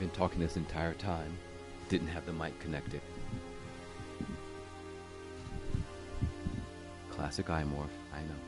Been talking this entire time. Didn't have the mic connected. Classic iMorph, I know.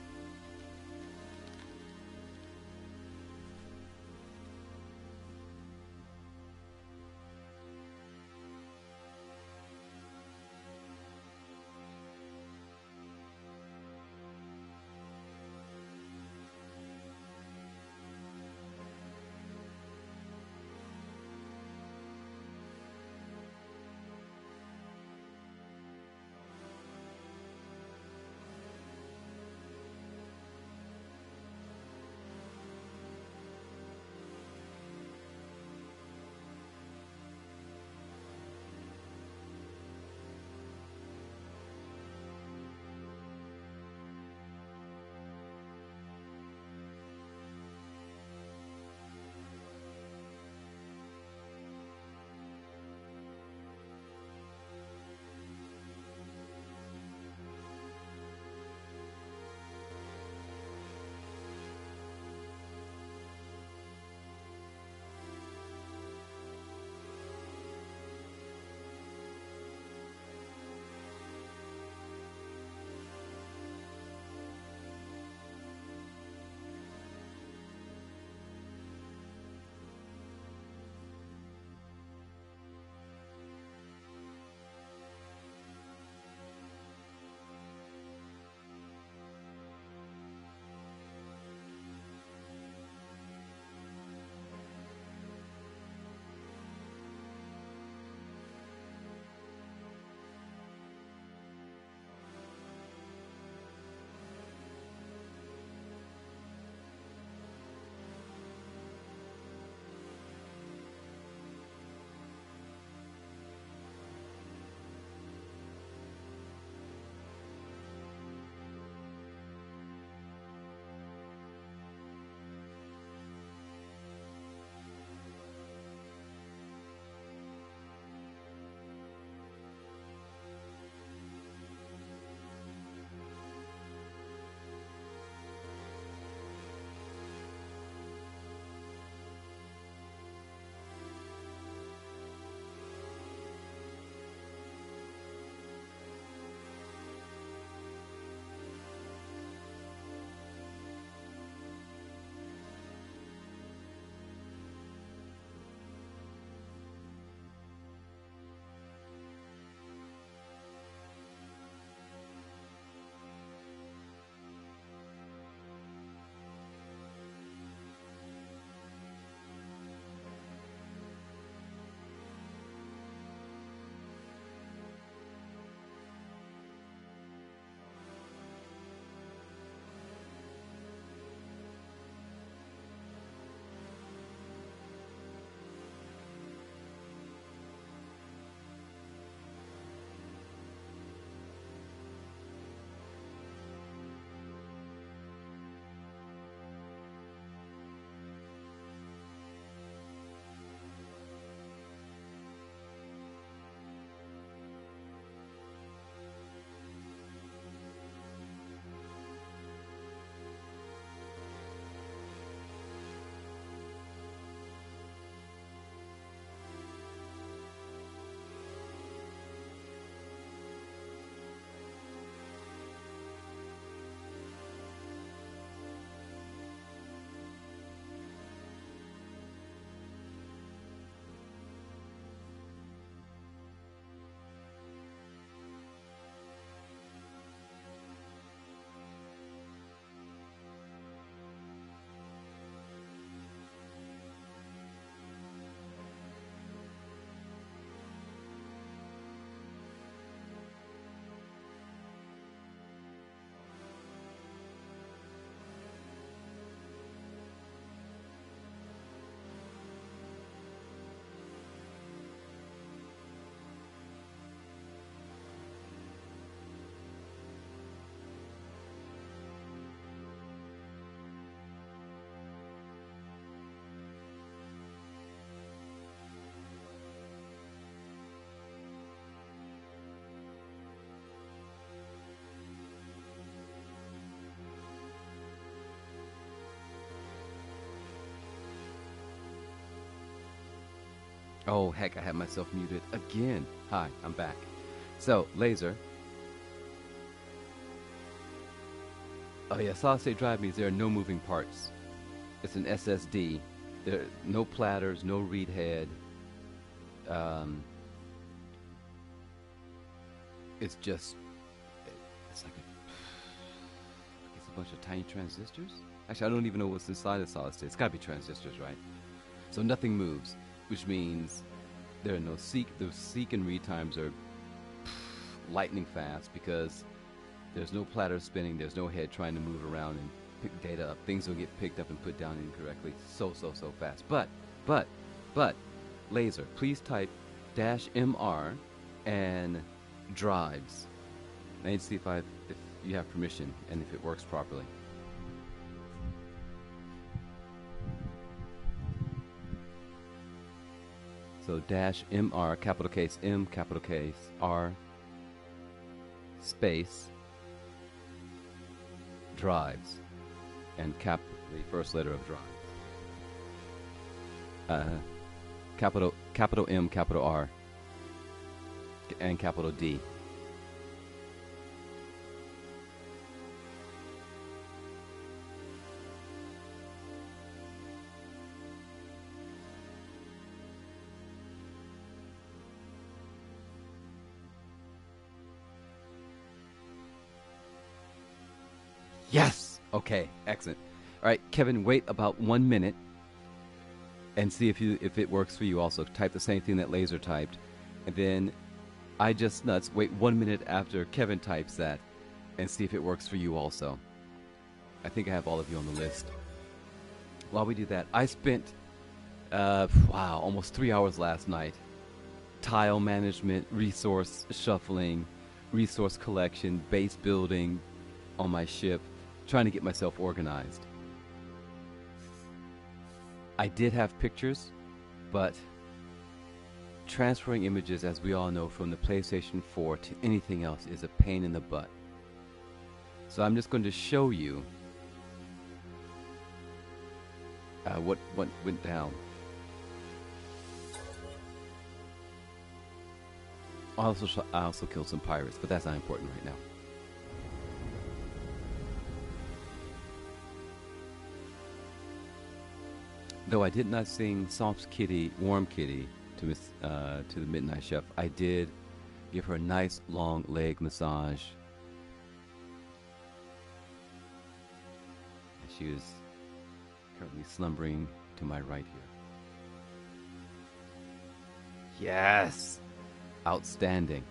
Oh, heck, I had myself muted again. Hi, I'm back. So, laser. Oh yeah, solid state drive means there are no moving parts. It's an SSD. There are no platters, no read head. It's just, it's like it's a bunch of tiny transistors. Actually, I don't even know what's inside a solid state. It's gotta be transistors, right? So nothing moves, which means there are no seek. The seek and read times are lightning fast because there's no platter spinning. There's no head trying to move around and pick data up. Things will get picked up and put down incorrectly so fast. But, laser, please type -MR and drives. I need to see if you have permission and if it works properly. So -MR, capital case M, capital case R, space, drives, and the first letter of drive. Capital M, capital R, and capital D. Yes! Okay, excellent. All right, Kevin, wait about 1 minute and see if it works for you also. Type the same thing that Laser typed. And then I Just Nuts, wait 1 minute after Kevin types that and see if it works for you also. I think I have all of you on the list. While we do that, I spent, almost 3 hours last night. Tile management, resource shuffling, resource collection, base building on my ship, trying to get myself organized. I did have pictures, but transferring images, as we all know, from the PlayStation 4 to anything else is a pain in the butt. So I'm just going to show you what went down. I also killed some pirates, but that's not important right now. Though I did not sing Soft Kitty, Warm Kitty to the Midnight Chef, I did give her a nice long leg massage. She is currently slumbering to my right here. Yes! Outstanding.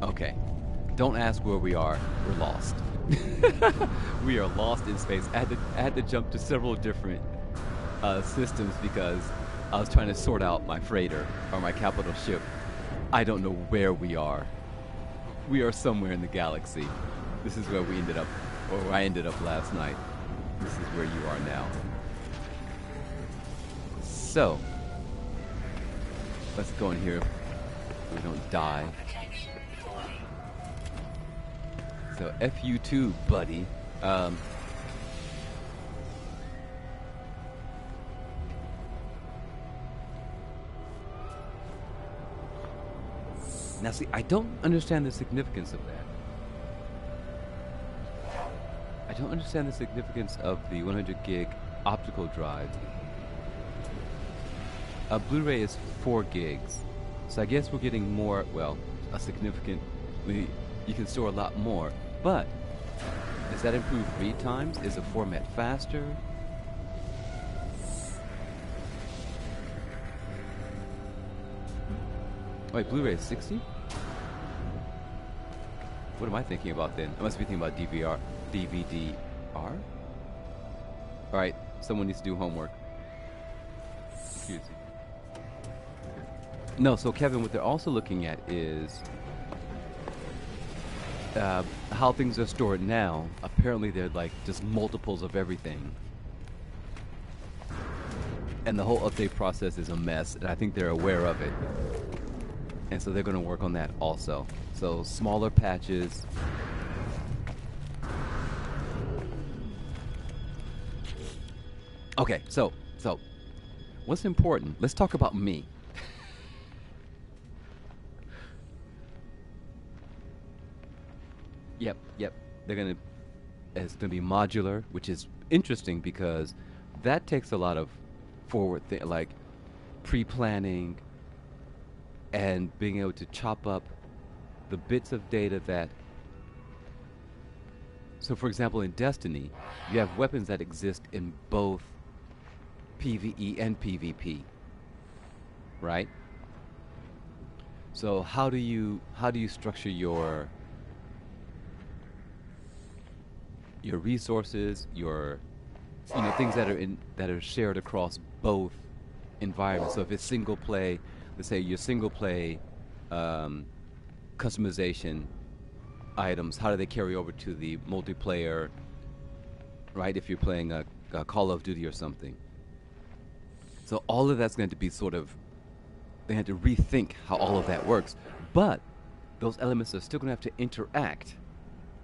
Okay, don't ask where we are. We're lost. We are lost in space. I had to jump to several different systems because I was trying to sort out my freighter or my capital ship. I don't know where we are. We are somewhere in the galaxy. This is where we ended up, or where I ended up last night. This is where you are now. So, let's go in here so we don't die. So F you too, buddy. Now see, I don't understand the significance of that. I don't understand the significance of the 100 gig optical drive. Blu-ray is 4 gigs. So I guess we're getting more, well, significantly, you can store a lot more. But, does that improve read times? Is the format faster? Wait, Blu-ray is 60? What am I thinking about then? I must be thinking about DVD-R? Alright, someone needs to do homework. Excuse me. No, so Kevin, what they're also looking at is how things are stored now. Apparently they're like just multiples of everything. And the whole update process is a mess, and I think they're aware of it. And so they're going to work on that also. So smaller patches. Okay, so what's important? Let's talk about me. Yep. They're gonna. It's gonna be modular, which is interesting because that takes a lot of like pre-planning and being able to chop up the bits of data that. So, for example, in Destiny, you have weapons that exist in both PvE and PvP, right? So how do you structure your resources, your things that are shared across both environments? So if it's single play, let's say your single play customization items, how do they carry over to the multiplayer, right? If you're playing a Call of Duty or something. So all of that's going to be they had to rethink how all of that works. But those elements are still going to have to interact,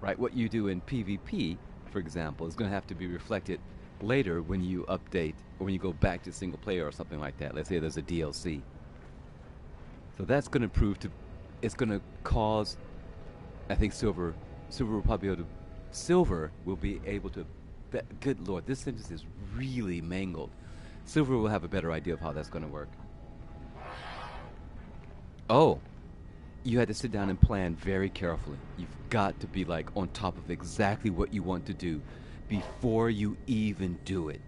right? What you do in PvP, for example, is going to have to be reflected later when you update or when you go back to single player or something like that. Let's say there's a DLC. So that's going to it's going to cause, I think Silver will probably be able to, Silver will be able to, good Lord, this sentence is really mangled. Silver will have a better idea of how that's going to work. Oh, you had to sit down and plan very carefully. You've got to be like on top of exactly what you want to do before you even do it.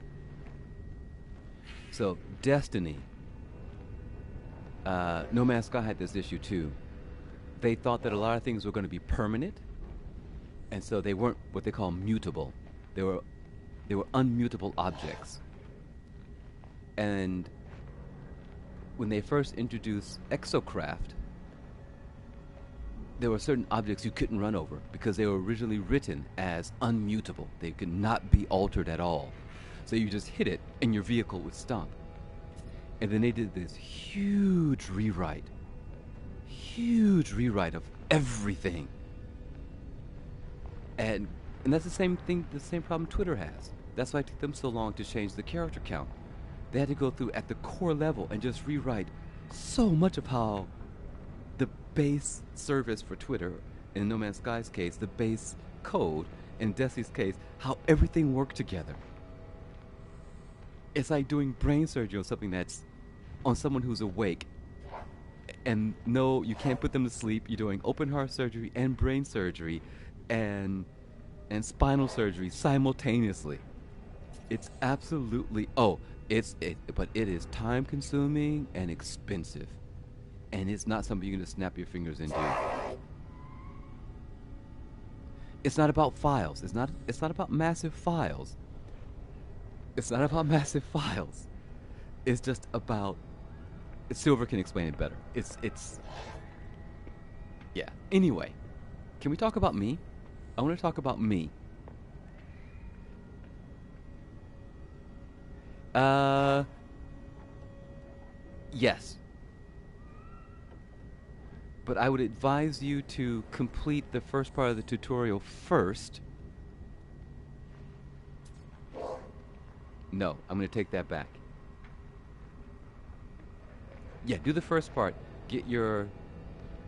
So, Destiny. No Man's Sky had this issue too. They thought that a lot of things were going to be permanent, and so they weren't what they call mutable. They were unmutable objects. And when they first introduced Exocraft, there were certain objects you couldn't run over because they were originally written as unmutable. They could not be altered at all. So you just hit it and your vehicle would stop. And then they did this huge rewrite of everything. And that's the same problem Twitter has. That's why it took them so long to change the character count. They had to go through at the core level and just rewrite so much of how the base service for Twitter, in No Man's Sky's case, the base code, in Destiny's case, how everything worked together. It's like doing brain surgery on something that's on someone who's awake. And no, you can't put them to sleep. You're doing open heart surgery and brain surgery and spinal surgery simultaneously. It's absolutely but it is time consuming and expensive. And it's not something you can just snap your fingers and do. It's not about files. It's not about massive files. It's not about massive files. It's just about Silver can explain it better. It's yeah. Anyway, can we talk about me? I want to talk about me. Yes. But I would advise you to complete the first part of the tutorial first. No, I'm going to take that back. Yeah, do the first part. You're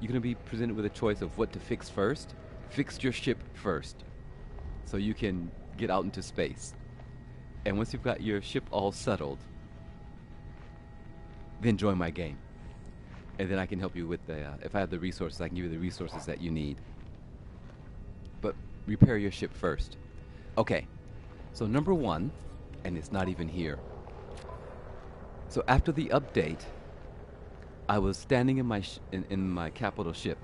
going to be presented with a choice of what to fix first. Fix your ship first, so you can get out into space. And once you've got your ship all settled, then join my game. And then I can help you with if I have the resources, I can give you the resources that you need. But repair your ship first. Okay, so number one, and it's not even here. So after the update, I was standing in my capital ship.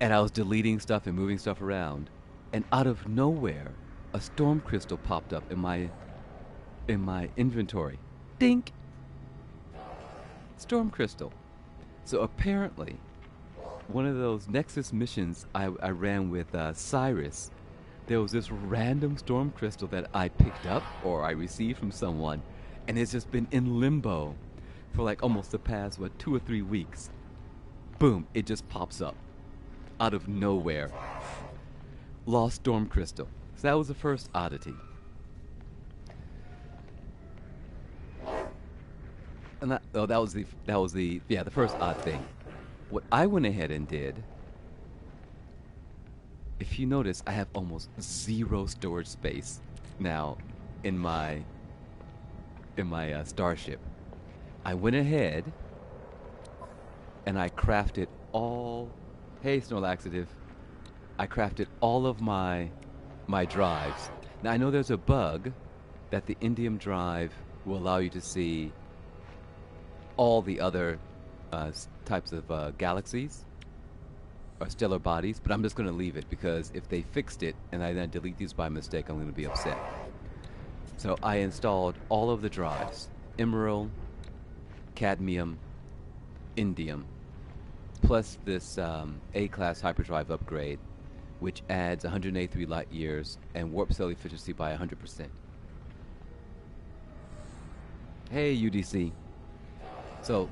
And I was deleting stuff and moving stuff around. And out of nowhere, a storm crystal popped up in my inventory. Dink! Storm crystal. So apparently, one of those Nexus missions I ran with Cyrus, there was this random storm crystal that I picked up or I received from someone, and it's just been in limbo for like almost the past, 2 or 3 weeks. Boom, it just pops up out of nowhere. Lost storm crystal. So that was the first oddity. And that was the first odd thing. What I went ahead and did, if you notice, I have almost zero storage space now in my starship. I went ahead and I crafted all. Hey, Snorlaxative. I crafted all of my drives. Now I know there's a bug that the indium drive will allow you to see all the other types of galaxies or stellar bodies, but I'm just going to leave it because if they fixed it and I then delete these by mistake, I'm going to be upset. So I installed all of the drives: emerald, cadmium, indium, plus this A-class hyperdrive upgrade, which adds 183 light years and warp cell efficiency by 100%. Hey, UDC. So,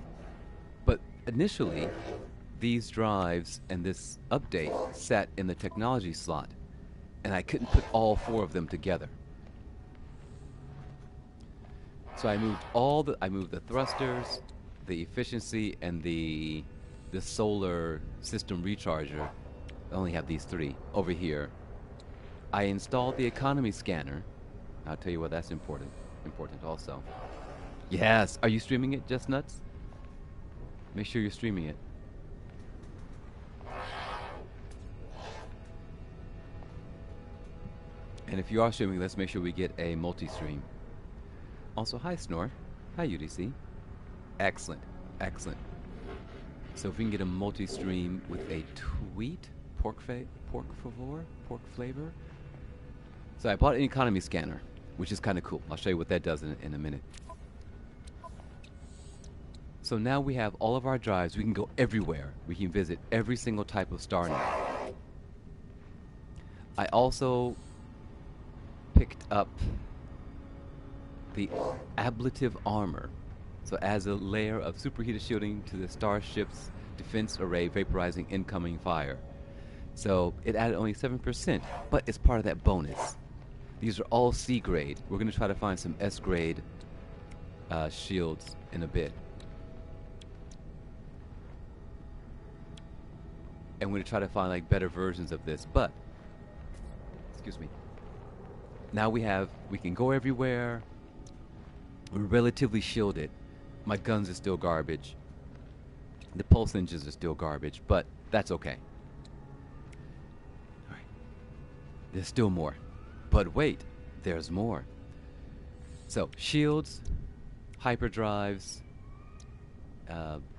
but initially, these drives and this update sat in the technology slot, and I couldn't put all 4 of them together. So I moved the thrusters, the efficiency, and the solar system recharger. I only have these 3 over here. I installed the economy scanner. I'll tell you why that's important also. Yes, are you streaming it, Just Nuts? Make sure you're streaming it. And if you are streaming, let's make sure we get a multi-stream. Also, hi Snore. Hi UDC. Excellent, excellent. So if we can get a multi-stream with a tweet, pork flavor. So I bought an economy scanner, which is kind of cool. I'll show you what that does in a minute. So now we have all of our drives. We can go everywhere. We can visit every single type of star now. I also picked up the ablative armor. So adds a layer of superheated shielding to the starship's defense array, vaporizing incoming fire. So it added only 7%, but it's part of that bonus. These are all C grade. We're going to try to find some S grade shields in a bit. And we're going to try to find like better versions of this, but excuse me. Now we can go everywhere. We're relatively shielded. My guns are still garbage. The pulse engines are still garbage, but that's okay. All right. There's still more. But wait, there's more. So, shields, hyperdrives,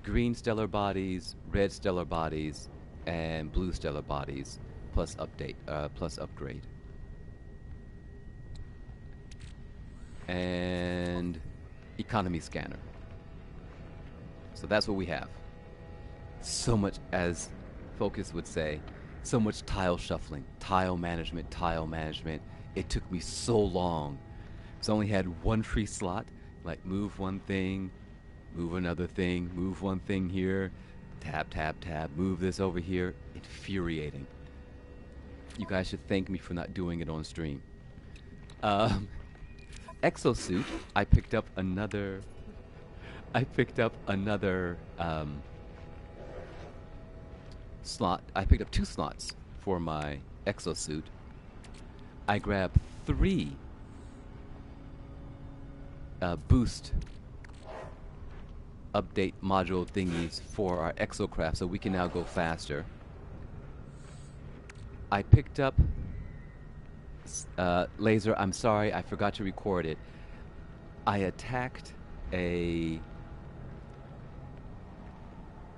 green stellar bodies, red stellar bodies, and blue stellar bodies, plus upgrade. And economy scanner. So that's what we have. So much, as Focus would say, so much tile shuffling, tile management. It took me so long. So I only had one free slot, like move one thing, move another thing, move one thing here, tab, move this over here. Infuriating. You guys should thank me for not doing it on stream. Exosuit, I picked up another slot. I picked up 2 slots for my exosuit. I grabbed 3 boost update module thingies for our exocraft, so we can now go faster. I picked up laser. I'm sorry, I forgot to record it. I attacked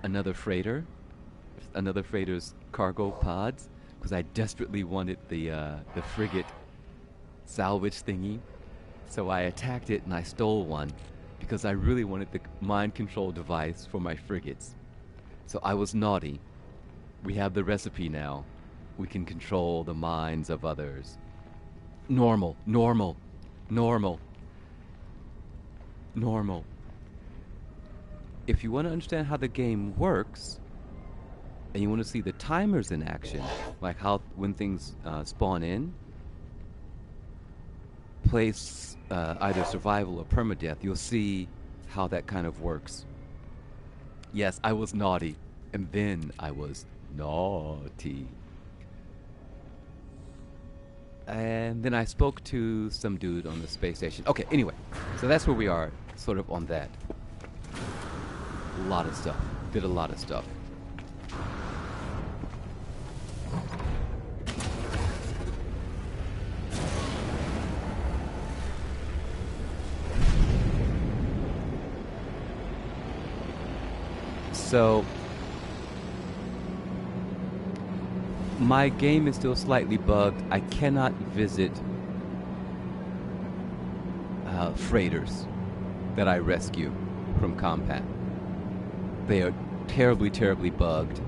another freighter's cargo pods, because I desperately wanted the frigate salvage thingy. So I attacked it and I stole one, because I really wanted the mind control device for my frigates. So I was naughty. We have the recipe now. We can control the minds of others. Normal. if you want to understand how the game works, and you want to see the timers in action, like how when things spawn in, place either survival or permadeath, you'll see how that kind of works. Yes, I was naughty, and then I was naughty. And then I spoke to some dude on the space station. Okay, anyway, so that's where we are, sort of on that. A lot of stuff. Did a lot of stuff. So my game is still slightly bugged. I cannot visit freighters that I rescue from combat. They are terribly, terribly bugged.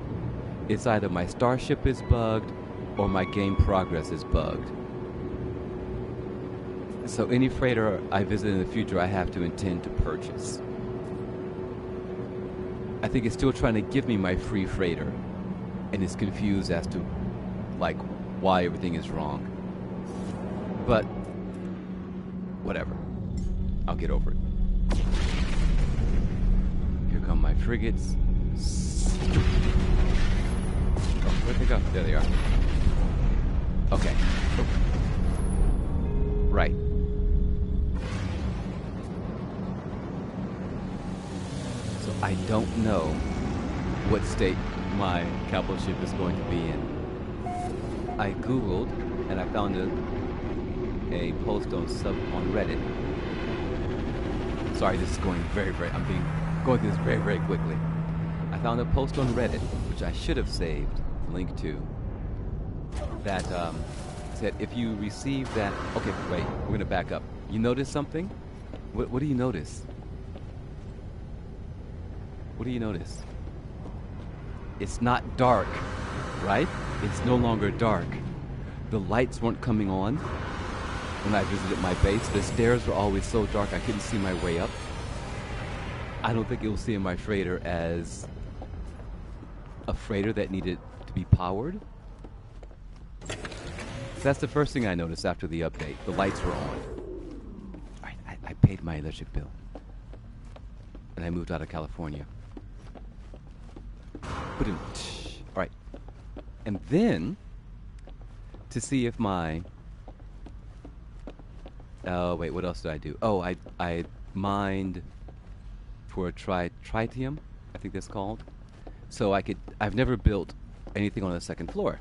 It's either my starship is bugged or my game progress is bugged. So any freighter I visit in the future, I have to intend to purchase. I think it's still trying to give me my free freighter, and it's confused as to, like, why everything is wrong. But whatever. I'll get over it. Here come my frigates. Oh, where'd they go? There they are. Okay. Oh. Right. So I don't know what state my capital ship is going to be in. I Googled and I found a post on Reddit. Sorry, this is going very, going through this very, very quickly. I found a post on Reddit, which I should have saved the link to, that said if you receive that. Okay, wait, we're gonna back up. You notice something? What do you notice? What do you notice? It's not dark, right? It's no longer dark. The lights weren't coming on when I visited my base. The stairs were always so dark I couldn't see my way up. I don't think you'll see in my freighter as a freighter that needed to be powered. So that's the first thing I noticed after the update. The lights were on. Alright, I paid my electric bill. And I moved out of California. Alright. And then, to see if my... Oh, wait, what else did I do? Oh, I mined for a tritium, I think that's called. So I've never built anything on the second floor.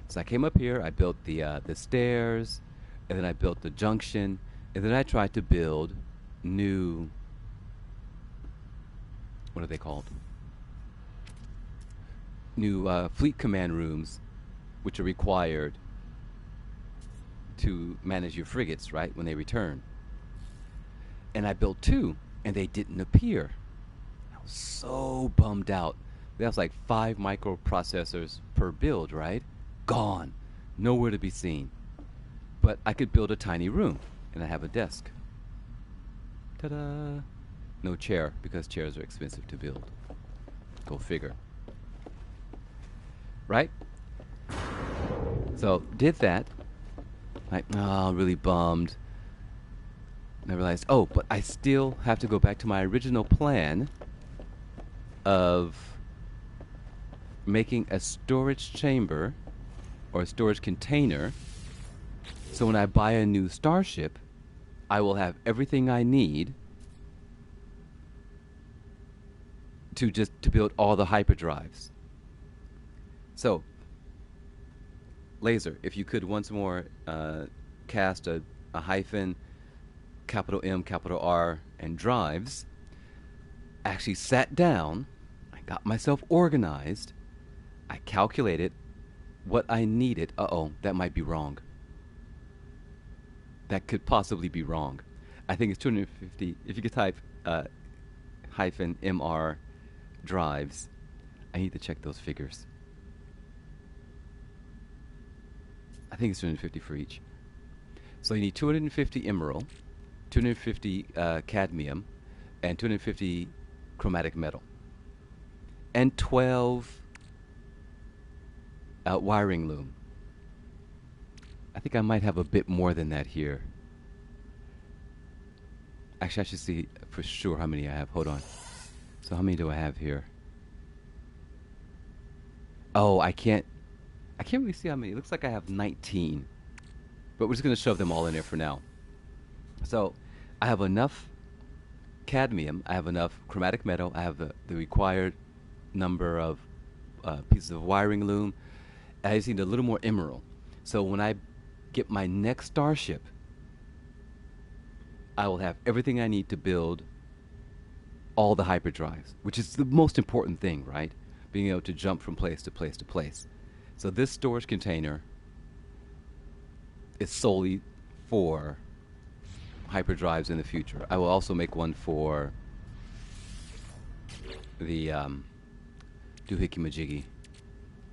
So I came up here, I built the stairs, and then I built the junction, and then I tried to build new... What are they called? New fleet command rooms, which are required to manage your frigates, right, when they return. And I built two, and they didn't appear. I was so bummed out. That was like 5 microprocessors per build, right? Gone. Nowhere to be seen. But I could build a tiny room, and I have a desk. Ta-da! No chair, because chairs are expensive to build. Go figure. Right? So, did that. Like, oh, really bummed. And I realized, oh, but I still have to go back to my original plan of making a storage chamber or a storage container. So when I buy a new starship, I will have everything I need to build all the hyperdrives. So, Laser, if you could once more cast a hyphen, capital M, capital R, and drives. I actually sat down, I got myself organized, I calculated what I needed. Uh-oh, that might be wrong. That could possibly be wrong. I think it's 250. If you could type hyphen MR drives, I need to check those figures. I think it's 250 for each. So you need 250 emerald, 250 cadmium, and 250 chromatic metal, and 12 wiring loom. I think I might have a bit more than that here. Actually, I should see for sure how many I have. Hold on. So how many do I have here? Oh, I can't really see how many. It looks like I have 19. But we're just going to shove them all in there for now. So I have enough cadmium. I have enough chromatic metal. I have the required number of pieces of wiring loom. I just need a little more emerald. So when I get my next starship, I will have everything I need to build all the hyperdrives, which is the most important thing, right? Being able to jump from place to place to place. So this storage container is solely for hyperdrives in the future. I will also make one for the doohickey majiggy.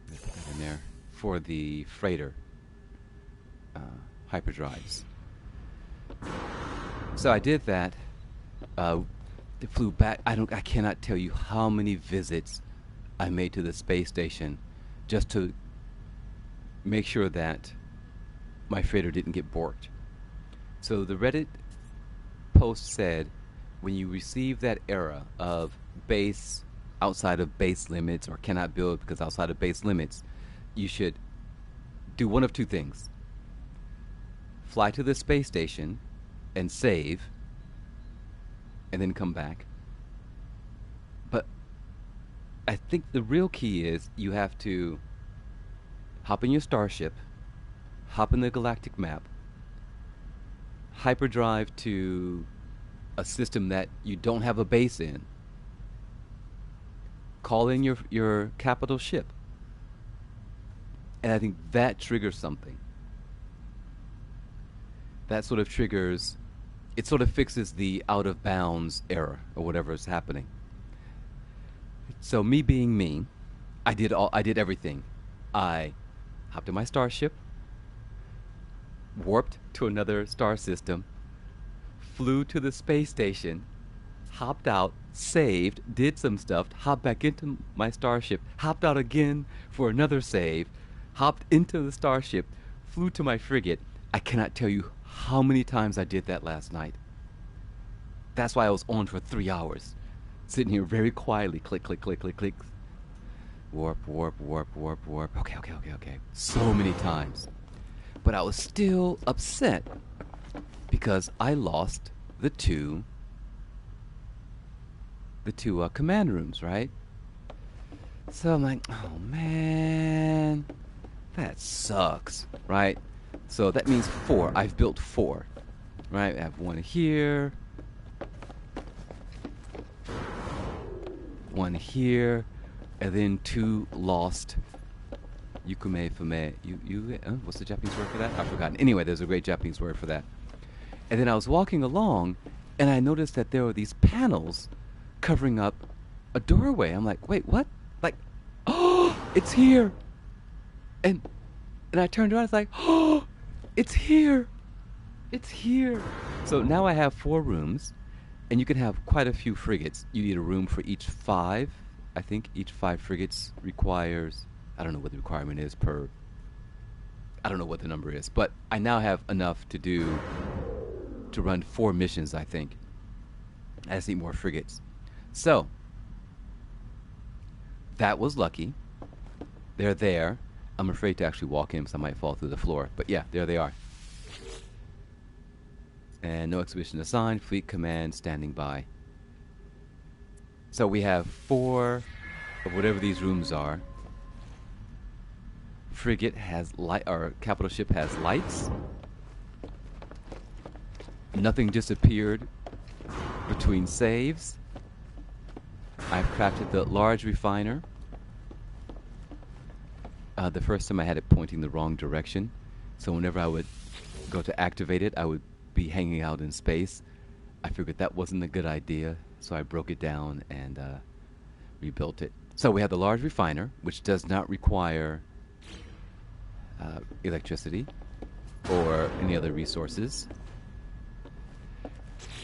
Put that in there for the freighter hyperdrives. So I did that. Flew back. I cannot tell you how many visits I made to the space station just to make sure that my freighter didn't get borked. So the Reddit post said, when you receive that error of base outside of base limits or cannot build because outside of base limits, you should do one of two things. Fly to the space station and save, and then come back. But I think the real key is you have to hop in your starship, hop in the galactic map, hyperdrive to a system that you don't have a base in, call in your capital ship, and I think that triggers something. That sort of triggers, it sort of fixes the out of bounds error or whatever is happening. So me being me, I did everything. I hopped in my starship, warped to another star system, flew to the space station, hopped out, saved, did some stuff, hopped back into my starship, hopped out again for another save, hopped into the starship, flew to my frigate. I cannot tell you how many times I did that last night. That's why I was on for 3 hours, sitting here very quietly, click, click, click, click, click. Warp, warp, warp, warp, warp. Okay. So many times. But I was still upset because I lost the two command rooms, right? So I'm like, oh man, that sucks, right? So that means 4. I've built 4, right? I have one here, one here, and then 2 lost. Yukume fume. What's the Japanese word for that? I've forgotten. Anyway, there's a great Japanese word for that. And then I was walking along, and I noticed that there were these panels covering up a doorway. I'm like, wait, what? Like, oh, it's here. And I turned around. It's like, oh, it's here. It's here. So now I have 4 rooms, and you can have quite a few frigates. You need a room for each 5. I think each 5 frigates requires, I don't know what the requirement is per, I don't know what the number is, but I now have enough to run 4 missions, I think. I just need more frigates. So, that was lucky. They're there. I'm afraid to actually walk in because I might fall through the floor. But yeah, there they are. And no exhibition assigned. Fleet command standing by. So we have 4 of whatever these rooms are. Frigate has light, or capital ship has lights. Nothing disappeared between saves. I've crafted the large refiner. The first time I had it pointing the wrong direction, so whenever I would go to activate it, I would be hanging out in space. I figured that wasn't a good idea, so I broke it down and rebuilt it. So we have the large refiner, which does not require electricity or any other resources.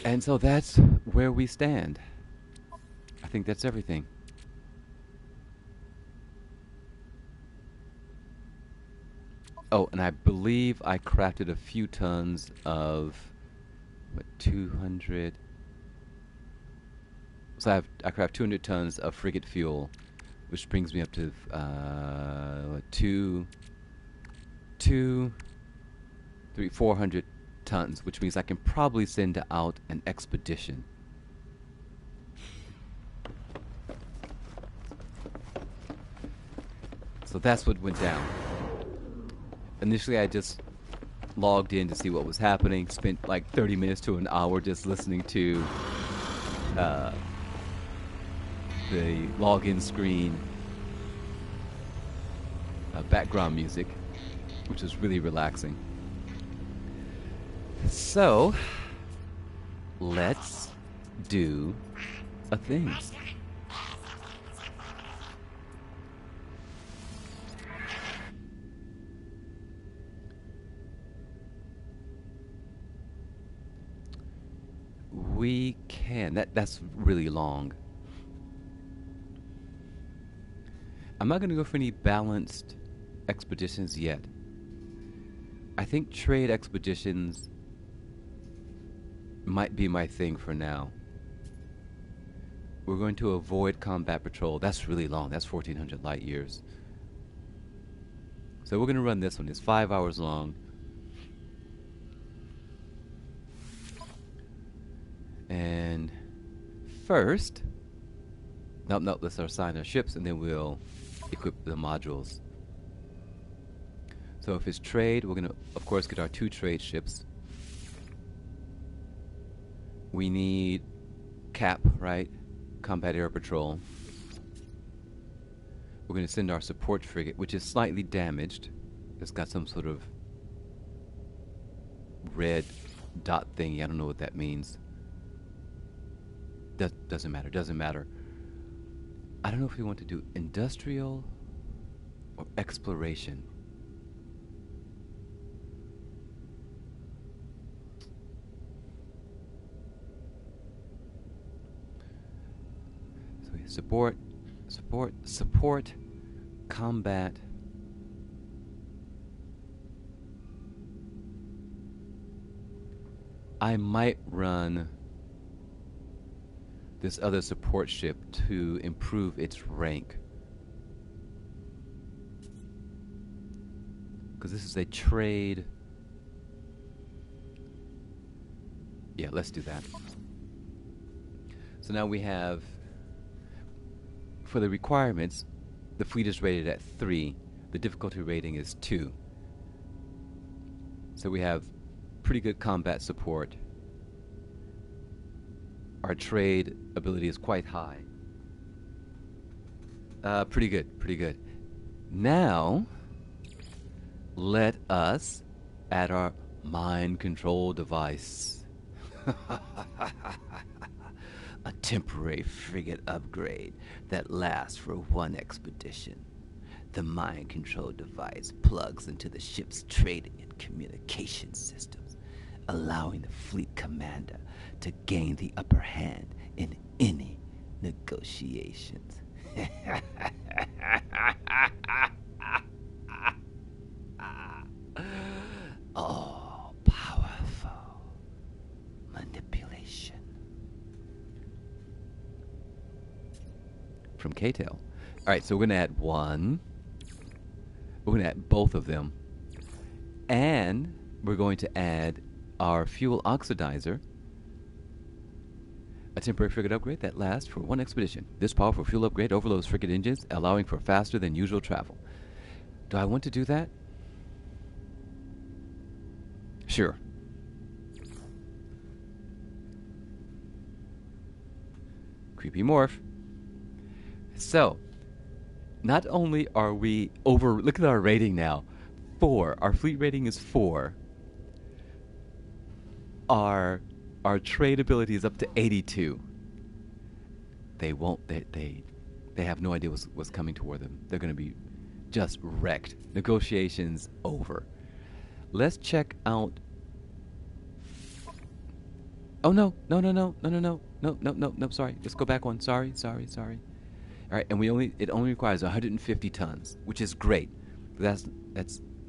And so that's where we stand. I I think that's everything. Oh, and I believe I crafted a few tons of, what, 200. So I craft 200 tons of frigate fuel, which brings me up to what, 400 tons, which means I can probably send out an expedition. So that's what went down. Initially, I just logged in to see what was happening, spent like 30 minutes to an hour just listening to the login screen background music, which was really relaxing. So, let's do a thing. We can. That's really long. I'm not going to go for any balanced expeditions yet. I think trade expeditions might be my thing for now. We're going to avoid combat patrol. That's really long. That's 1,400 light years. So we're going to run this one. It's 5 hours long. And first, let's assign our ships, and then we'll equip the modules. So if it's trade, we're going to, of course, get our 2 trade ships. We need CAP, right? Combat Air Patrol. We're going to send our support frigate, which is slightly damaged. It's got some sort of red dot thingy. I don't know what that means. Doesn't matter. Doesn't matter. I don't know if we want to do industrial or exploration. So we support, combat. I might run this other support ship to improve its rank, because this is a trade. Yeah, let's do that. So now we have, for the requirements, the fleet is rated at 3. The difficulty rating is 2. So we have pretty good combat support. Our trade ability is quite high. Pretty good, pretty good. Now, let us add our mind control device. A temporary frigate upgrade that lasts for 1 expedition. The mind control device plugs into the ship's trading and communication systems, allowing the fleet commander to gain the upper hand in any negotiations. Oh, powerful manipulation. From K-Tail. Alright, so we're going to add 1. We're going to add both of them. And we're going to add our fuel oxidizer. A temporary frigate upgrade that lasts for 1 expedition. This powerful fuel upgrade overloads frigate engines, allowing for faster than usual travel. Do I want to do that? Sure. Creepy morph. So, not only are we over... Look at our rating now. 4. Our fleet rating is 4. Our trade ability is up to 82. They won't... They have no idea what's coming toward them. They're going to be just wrecked. Negotiations over. Let's check out... Oh no, no, no, no, no, no, no, no, no, no, no. Sorry, let's go back one. Sorry, sorry, sorry. All right, and it only requires 150 tons, which is great. That's a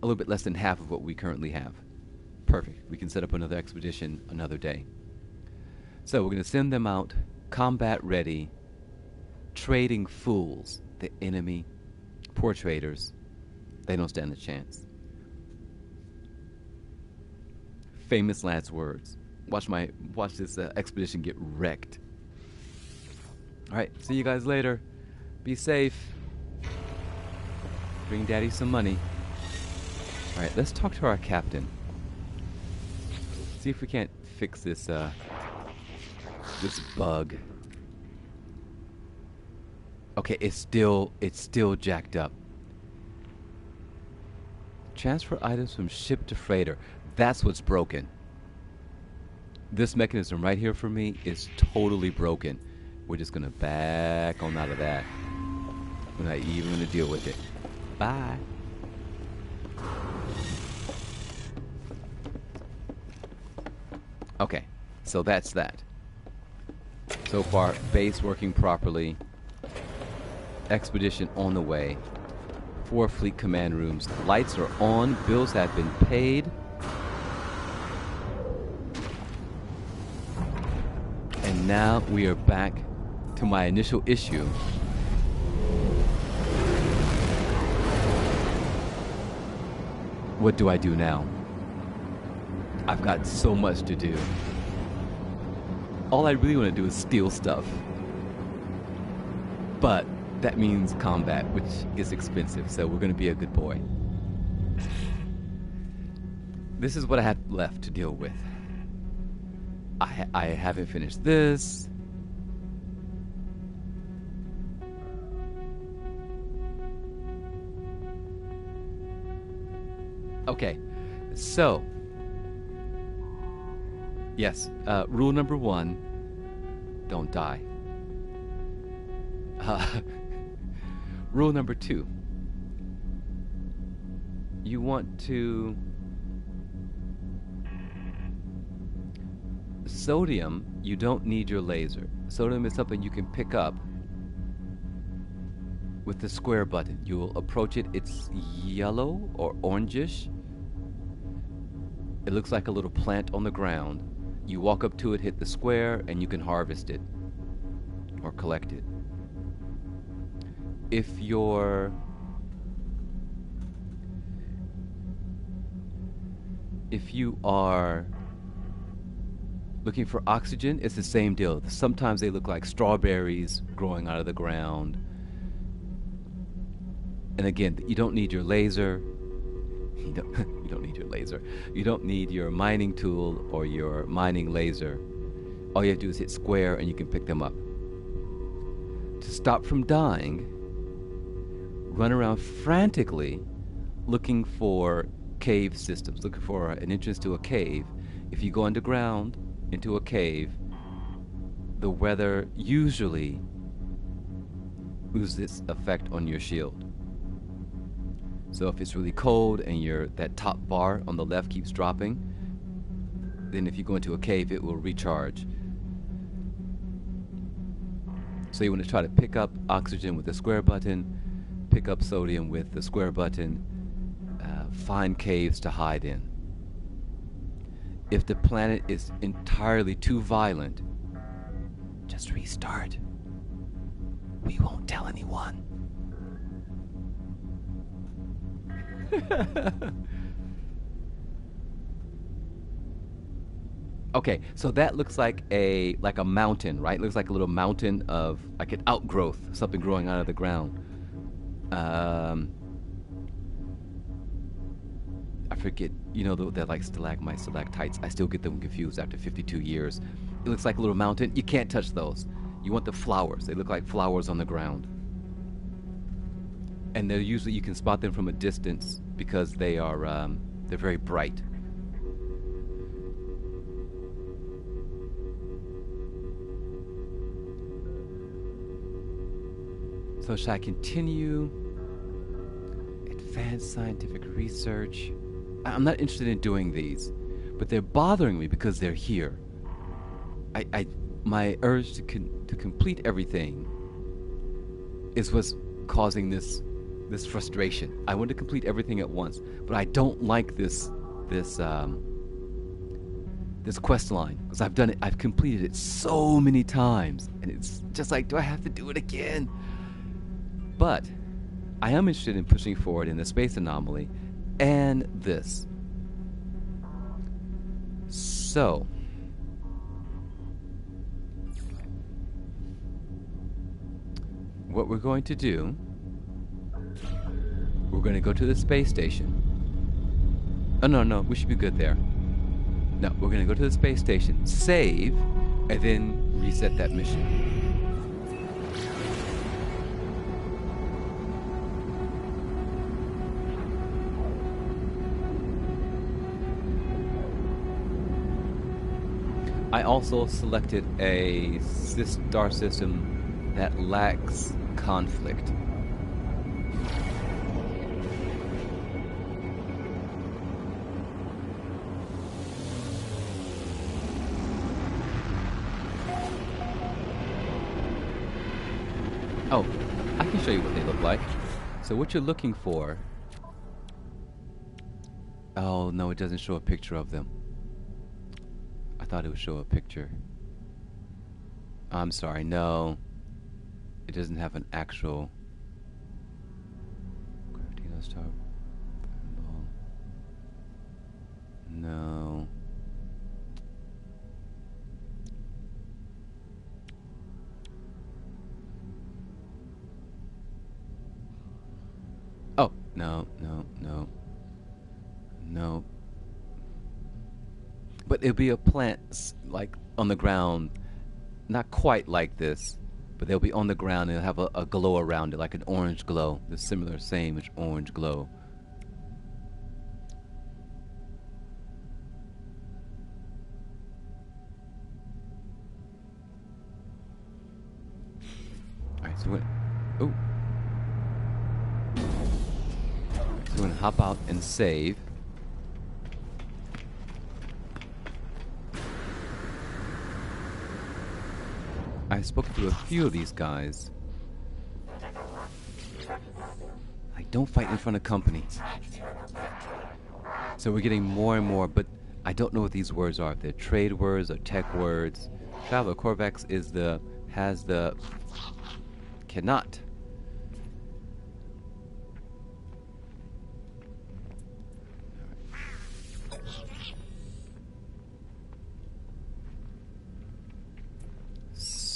little bit less than half of what we currently have. Perfect. We can set up another expedition another day. So we're going to send them out, combat ready, trading fools, the enemy, poor traders. They don't stand a chance. Famous last words. Watch this expedition get wrecked. All right, see you guys later. Be safe. Bring Daddy some money. All right, let's talk to our captain. See if we can't fix this this bug. Okay, it's still jacked up. Transfer items from ship to freighter. That's what's broken. This mechanism right here for me is totally broken. We're just gonna back on out of that. We're not even gonna deal with it. Bye. Okay, so that's that. So far, base working properly. Expedition on the way. 4 fleet command rooms. Lights are on. Bills have been paid. And now we are back to my initial issue. What do I do now? I've got so much to do. All I really want to do is steal stuff. But that means combat, which is expensive, so we're going to be a good boy. This is what I have left to deal with. I haven't finished this. Okay, so yes, rule number 1, don't die. Rule number 2, you want to sodium, you don't need your laser. Sodium is something you can pick up with the square button. You'll approach it, it's yellow or orangish. It looks like a little plant on the ground. You walk up to it, hit the square, and you can harvest it or collect it. If you are looking for oxygen, it's the same deal. Sometimes they look like strawberries growing out of the ground. And again, you don't need your laser. You don't need your laser. You don't need your mining tool or your mining laser. All you have to do is hit square and you can pick them up. To stop from dying, run around frantically looking for cave systems, looking for an entrance to a cave. If you go underground into a cave, the weather usually loses its effect on your shield. So if it's really cold and that top bar on the left keeps dropping, then if you go into a cave, it will recharge. So you want to try to pick up oxygen with the square button, pick up sodium with the square button, find caves to hide in. If the planet is entirely too violent, just restart. We won't tell anyone. Okay, so that looks like a mountain, right? It looks like a little mountain of like an outgrowth, something growing out of the ground. I forget, they're like stalagmites, stalactites. I still get them confused after 52 years. It looks like a little mountain. You can't touch those. You want the flowers. They look like flowers on the ground. And they're usually, you can spot them from a distance because they're very bright. So should I continue? Advanced scientific research. I'm not interested in doing these, but they're bothering me because they're here. my urge to complete everything is what's causing this frustration. I want to complete everything at once, but I don't like this quest line because I've completed it so many times, and it's just like, do I have to do it again? But I am interested in pushing forward in the space anomaly and this. So what we're going to do, we're going to go to the space station. Oh, no, we should be good there. No, we're going to go to the space station, save, and then reset that mission. I also selected a star system that lacks conflict. Oh, I can show you what they look like. So what you're looking for... Oh, no, it doesn't show a picture of them. I thought it would show a picture. I'm sorry, no. It doesn't have an actual... Gravitino star... Fireball. No. Oh, no. But it'll be a plant, like, on the ground. Not quite like this, but they'll be on the ground and it'll have a glow around it, like an orange glow. The similar, same orange glow. Alright, so we're going to hop out and save. I've spoken to a few of these guys. I don't fight in front of company. So we're getting more and more, but I don't know what these words are. If they're trade words or tech words. Traveler Corvex cannot.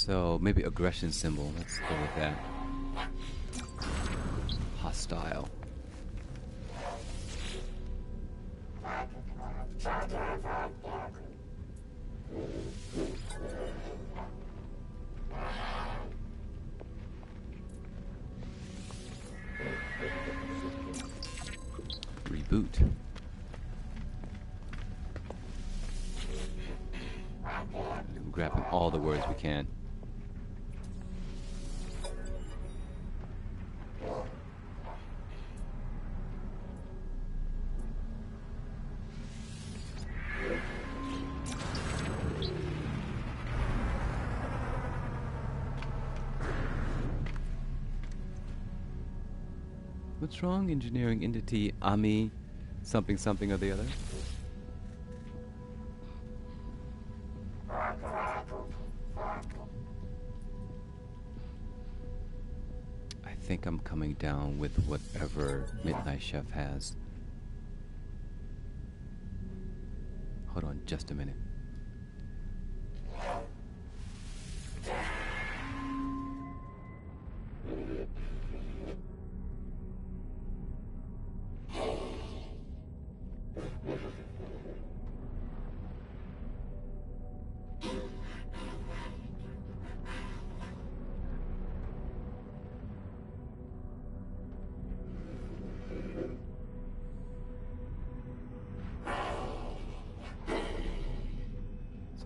So maybe aggression symbol. Let's go with that. Hostile. Reboot. I'm grabbing all the words we can. What's wrong? Engineering entity AMI something something or the other? I think I'm coming down with whatever Midnight Chef has. Hold on just a minute.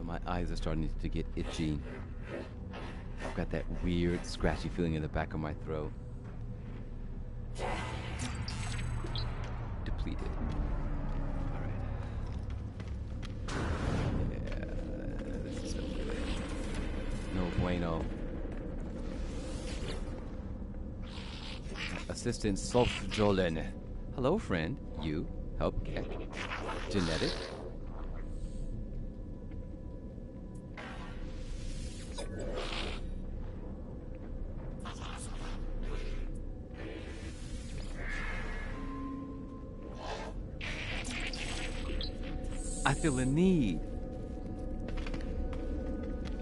My eyes are starting to get itchy. I've got that weird scratchy feeling in the back of my throat. Depleted. Alright. Yeah, this is so good. Assistant Solfjolen. Hello, friend. You help get genetic. I feel a need.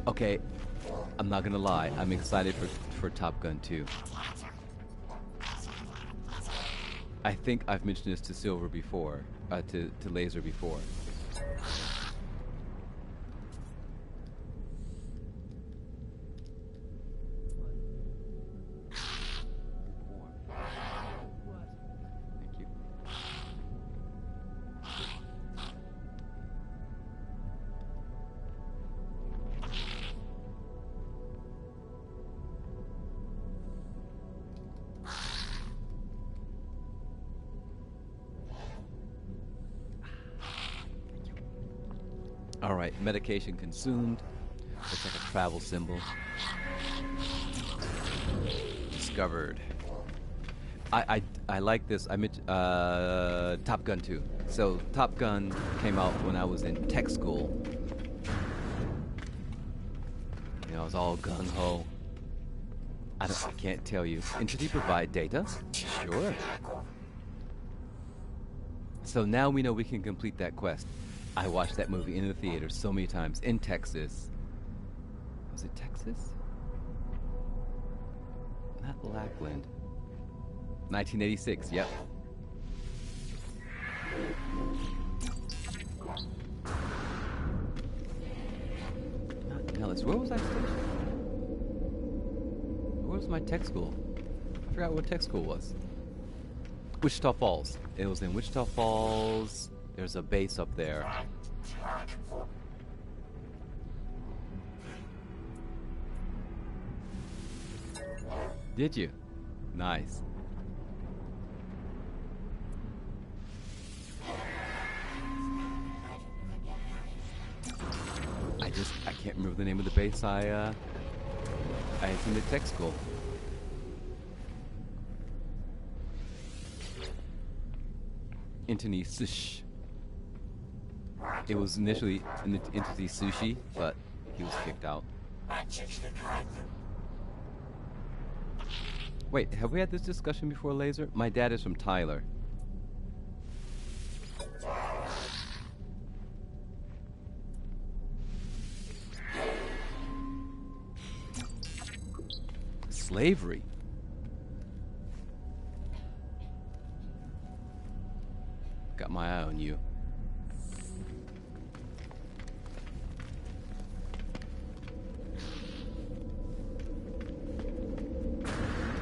Okay, I'm not gonna lie. I'm excited for Top Gun 2. I think I've mentioned this to Silver before, to Laser before. Thank you. All right, medication consumed. Looks like a travel symbol. Discovered. I like this. I mentioned Top Gun 2. So Top Gun came out when I was in tech school. You know, I was all gung ho. I can't tell you. Entity provide data? Sure. So now we know we can complete that quest. I watched that movie in the theater so many times in Texas. Was it Texas? Not Lackland. 1986, yep. Not Nellis. Where was I stationed? Where was my tech school? I forgot what tech school was. Wichita Falls. It was in Wichita Falls. There's a base up there. Did you? Nice. I can't remember the name of the base I attended tech school. Entity Sush. It was initially an Entity Sushi, but he was kicked out. Wait, have we had this discussion before, Laser? My dad is from Tyler. Slavery. Got my eye on you.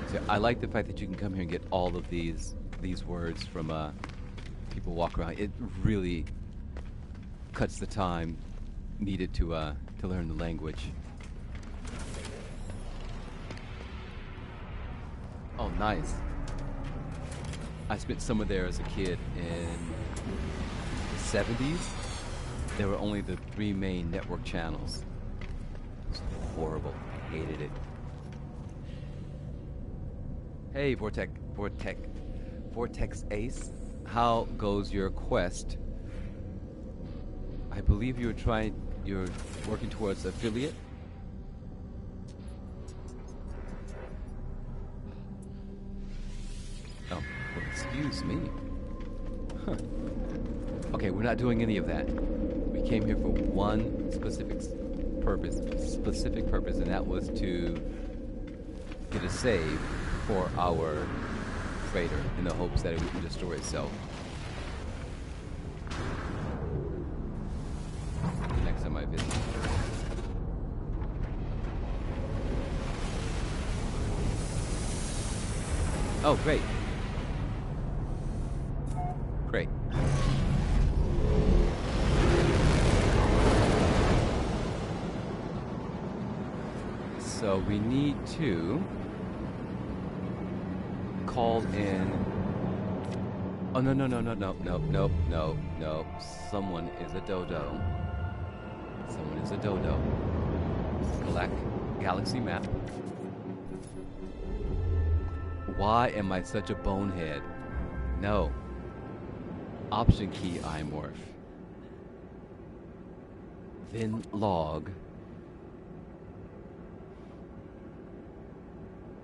So I like the fact that you can come here and get all of these words from people walk around. It really cuts the time needed to learn the language. Oh, nice. I spent summer there as a kid in the 70s. There were only the 3 main network channels. It was horrible. I hated it. Hey, Vortex Ace. How goes your quest? I believe you're working towards affiliate. Oh, well, excuse me. Huh. Okay, we're not doing any of that. We came here for one specific purpose, and that was to get a save for our freighter in the hopes that it wouldn't destroy itself. Next time I visit. Oh, great. Great. So we need to call in. Oh, no. Someone is a dodo. Collect galaxy map. Why am I such a bonehead? No. Option key iMorph. Then log.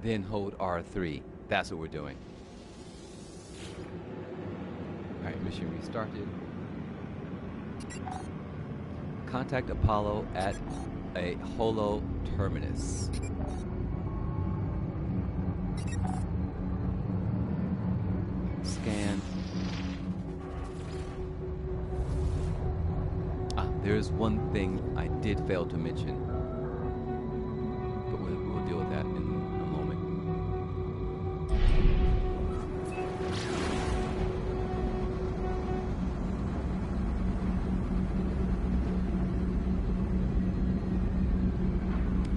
Then hold R3. That's what we're doing. Alright, mission restarted. Contact Apollo at a holo terminus. Scan. There's one thing I did fail to mention, but we'll deal with that in a moment.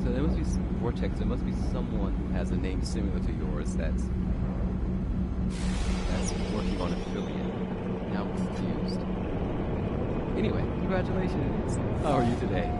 So there must be Vortex. There must be someone who has a name similar to yours that's working on affiliate. Now I'm confused. Anyway, congratulations. How are you today?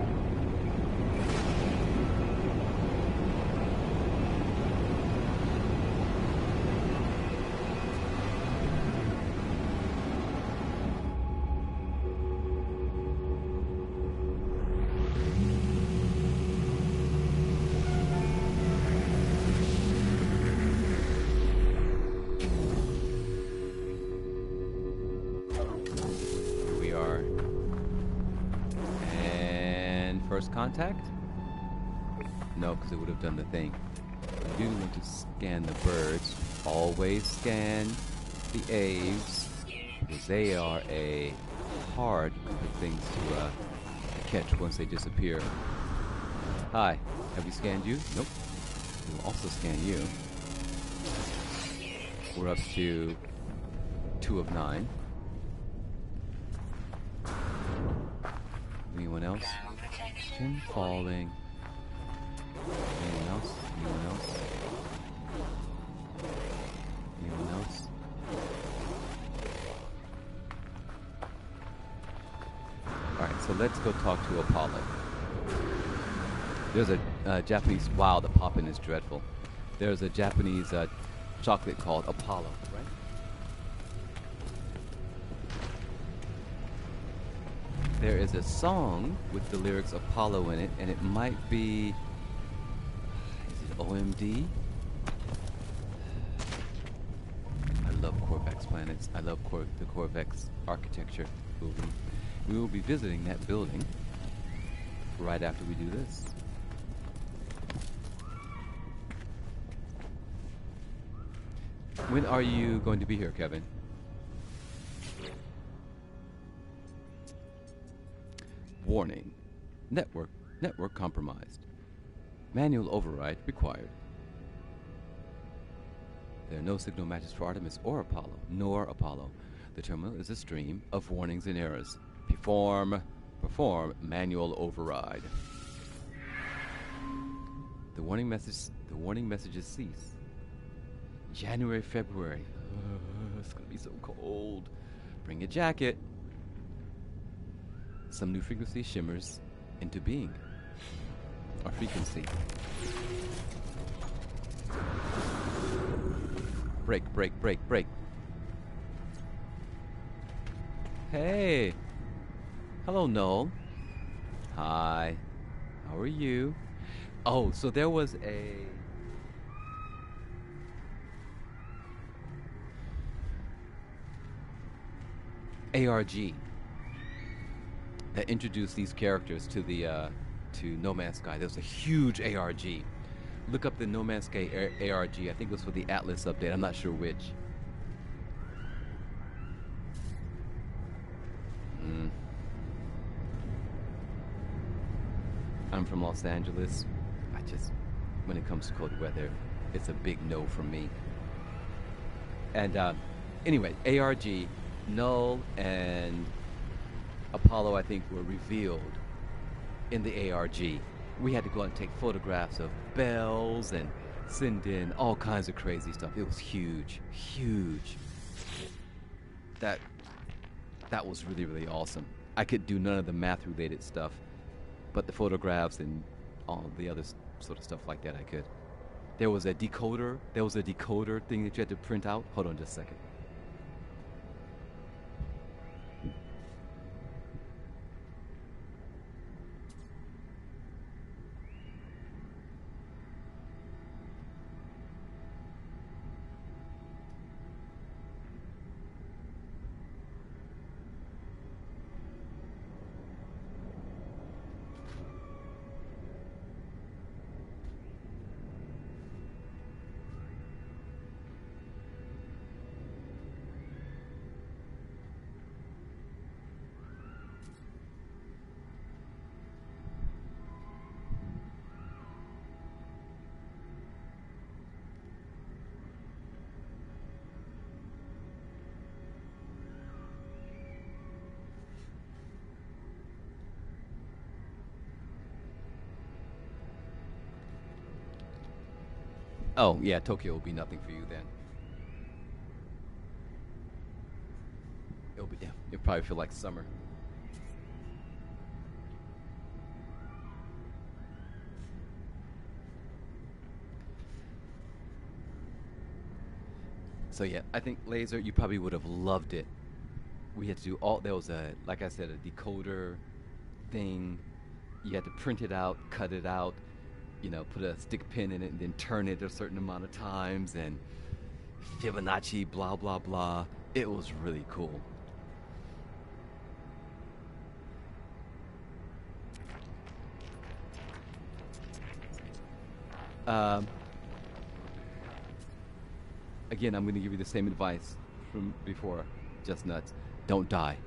Contact? No, because it would have done the thing. You do want to scan the birds. Always scan the Aves, because they are a hard group of things to catch once they disappear. Hi, have we scanned you? Nope. We'll also scan you. We're up to 2 of 9. Anyone else? Jim falling. Anyone else? Anyone else? Anyone else? Alright, so let's go talk to Apollo. There's a Japanese... Wow, the poppin' is dreadful. There's a Japanese chocolate called Apollo, right? There is a song with the lyrics Apollo in it, and it might be... Is it OMD? I love Corvex planets. I love the Corvex architecture building. We will be visiting that building right after we do this. When are you going to be here, Kevin? Warning. Network compromised. Manual override required. There are no signal matches for Artemis or Apollo, nor Apollo. The terminal is a stream of warnings and errors. Perform manual override. The warning messages cease. January, February. It's gonna be so cold. Bring a jacket. Some new frequency shimmers into being. Or frequency. Break. Hey. Hello, Noel. Hi. How are you? Oh, so there was a... ARG that introduced these characters to the to No Man's Sky. There was a huge ARG. Look up the No Man's Sky ARG. I think it was for the Atlas update. I'm not sure which. I'm from Los Angeles. When it comes to cold weather, it's a big no from me. And anyway, ARG, Null, and Apollo, I think, were revealed in the ARG. We had to go out and take photographs of bells and send in all kinds of crazy stuff. It was huge. That was really, really awesome. I could do none of the math-related stuff, but the photographs and all the other sort of stuff like that I could. There was a decoder. There was a decoder thing that you had to print out. Hold on just a second. Oh, yeah, Tokyo will be nothing for you then. Yeah, it'll probably feel like summer. So yeah, I think Laser, you probably would have loved it. We had to do all, there was a, like I said, a decoder thing. You had to print it out, cut it out, put a stick pin in it and then turn it a certain amount of times and Fibonacci, blah, blah, blah. It was really cool. Um, Again, I'm going to give you the same advice from before. Just nuts. Don't die.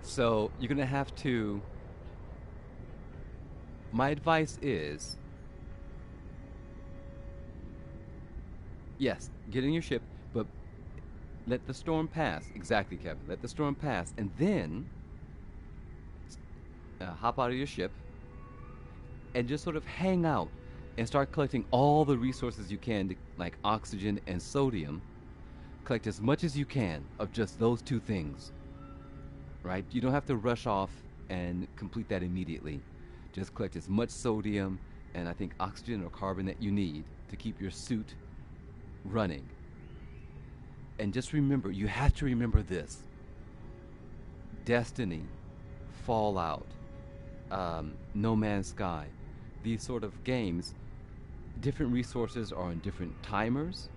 So you're going to have to. My advice is, yes, get in your ship, but let the storm pass. Exactly, Kevin. Let the storm pass, and then hop out of your ship and just sort of hang out and start collecting all the resources you can, like oxygen and sodium. Collect as much as you can of just those two things, right? You don't have to rush off and complete that immediately. Just collect as much sodium and I think oxygen or carbon that you need to keep your suit running. And just remember, you have to remember this. Destiny, Fallout, No Man's Sky, these sort of games, different resources are on different timers.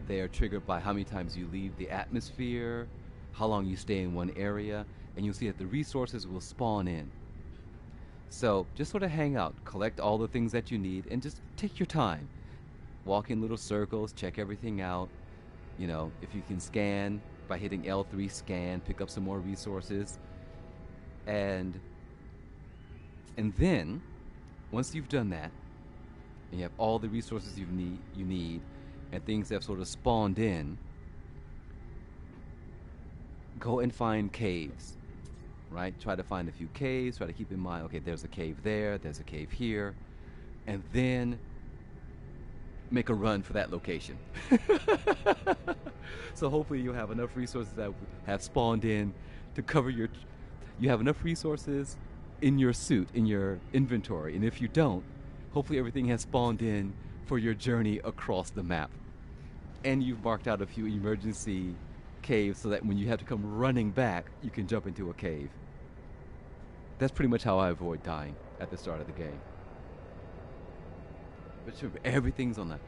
They are triggered by how many times you leave the atmosphere, how long you stay in one area, and you'll see that the resources will spawn in. So just sort of hang out, collect all the things that you need, and just take your time. Walk in little circles, check everything out. If you can scan by hitting L3, scan, pick up some more resources. And then, once you've done that, and you have all the resources you need, and things have sort of spawned in, go and find caves, right? Try to find a few caves, try to keep in mind, okay, there's a cave there, there's a cave here, and then make a run for that location. So hopefully you'll have enough resources that have spawned in to cover you have enough resources in your suit, in your inventory, and if you don't, hopefully everything has spawned in for your journey across the map. And you've marked out a few emergency caves so that when you have to come running back, you can jump into a cave. That's pretty much how I avoid dying at the start of the game. But remember, everything's on the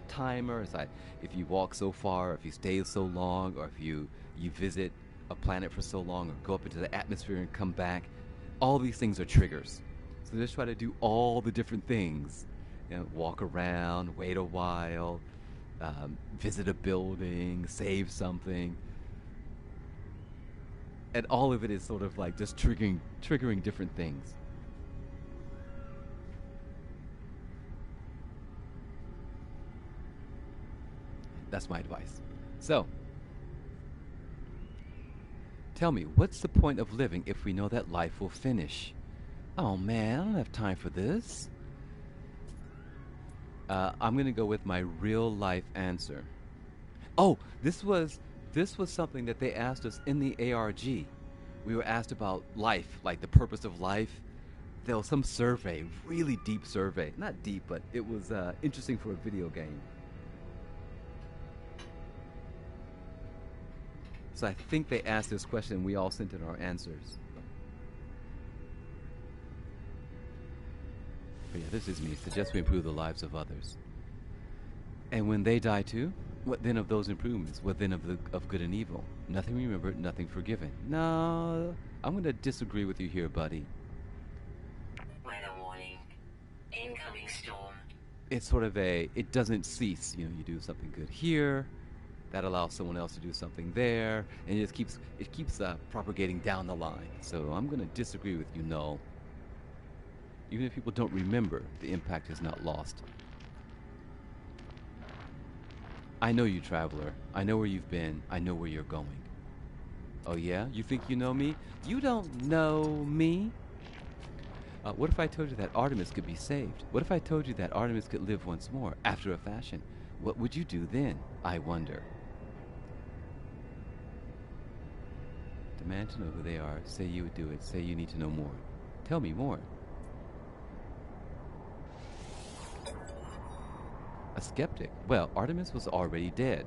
timer. It's like if you walk so far, or if you stay so long, or if you visit a planet for so long, or go up into the atmosphere and come back, all these things are triggers. So just try to do all the different things. Walk around, wait a while, visit a building, save something. And all of it is sort of like just triggering different things. That's my advice. So, tell me, what's the point of living if we know that life will finish? Oh man, I don't have time for this. I'm going to go with my real life answer. Oh, this was something that they asked us in the ARG. We were asked about life, like the purpose of life. There was some survey, really deep survey. Not deep, but it was interesting for a video game. So I think they asked this question and we all sent in our answers. But yeah, this is me. Suggest we improve the lives of others. And when they die too, what then of those improvements? What then of good and evil? Nothing remembered, nothing forgiven. No, I'm going to disagree with you here, buddy. Weather warning. Incoming storm. It's sort of it doesn't cease. You know, you do something good here, that allows someone else to do something there, and it keeps propagating down the line. So I'm going to disagree with you, Null. Even if people don't remember, the impact is not lost. I know you, traveler. I know where you've been. I know where you're going. Oh yeah? You think you know me? You don't know me. What if I told you that Artemis could be saved? What if I told you that Artemis could live once more, after a fashion? What would you do then, I wonder? Demand to know who they are. Say you would do it. Say you need to know more. Tell me more. A skeptic. Well, Artemis was already dead.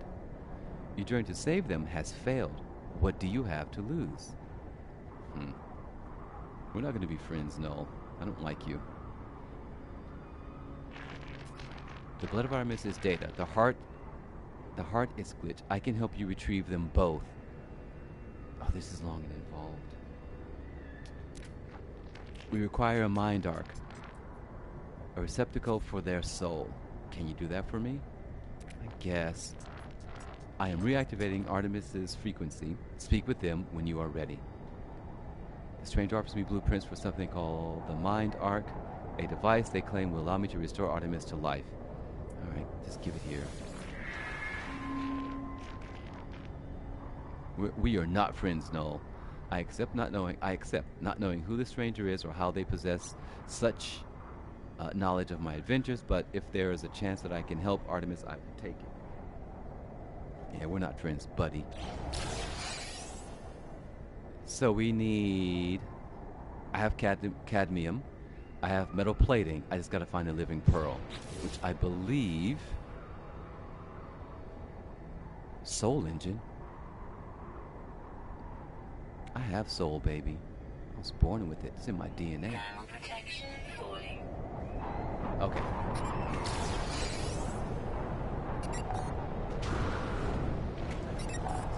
Your journey to save them has failed. What do you have to lose? We're not going to be friends, Null. I don't like you. The blood of Artemis is data. The heart is glitch. I can help you retrieve them both. Oh, this is long and involved. We require a mind arc. A receptacle for their soul. Can you do that for me? I guess. I am reactivating Artemis's frequency. Speak with them when you are ready. The stranger offers me blueprints for something called the Mind Arc, a device they claim will allow me to restore Artemis to life. Alright, just give it here. We are not friends, Null. I accept not knowing who the stranger is or how they possess such knowledge of my adventures, but if there is a chance that I can help Artemis, I will take it. Yeah, we're not friends, buddy. So we need... I have cadmium. I have metal plating. I just gotta find a living pearl, which I believe... Soul engine? I have soul, baby. I was born with it. It's in my DNA. Protection falling. Okay.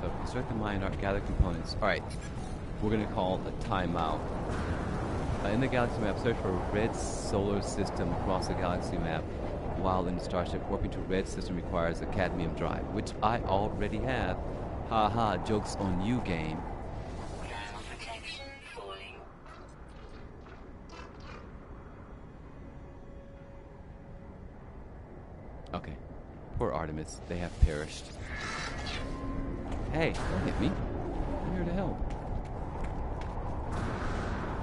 So construct the mind arc, gather components. Alright. We're going to call a timeout. In the galaxy map, search for a red solar system across the galaxy map. While in the starship, warping to red system requires a cadmium drive, which I already have. Haha, joke's on you, game. Protection falling. Okay. Poor Artemis. They have perished. Hey, don't hit me. I'm here to help.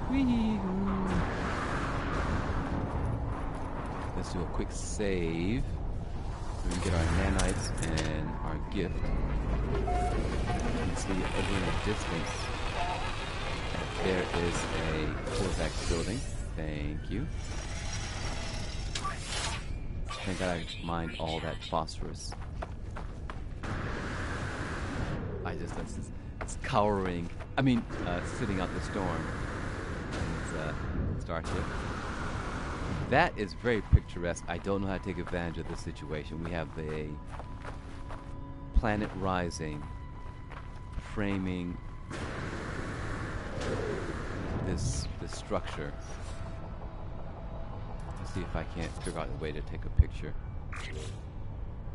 Wee-hoo. Let's do a quick save. We can get our nanites and our gift. You can see over in the distance that there is a Korvax building. Thank you. Thank God I mined all that phosphorus. It's cowering. I mean, sitting out the storm. And starship. That is very picturesque. I don't know how to take advantage of this situation. We have a planet rising, framing this structure. Let's see if I can't figure out a way to take a picture.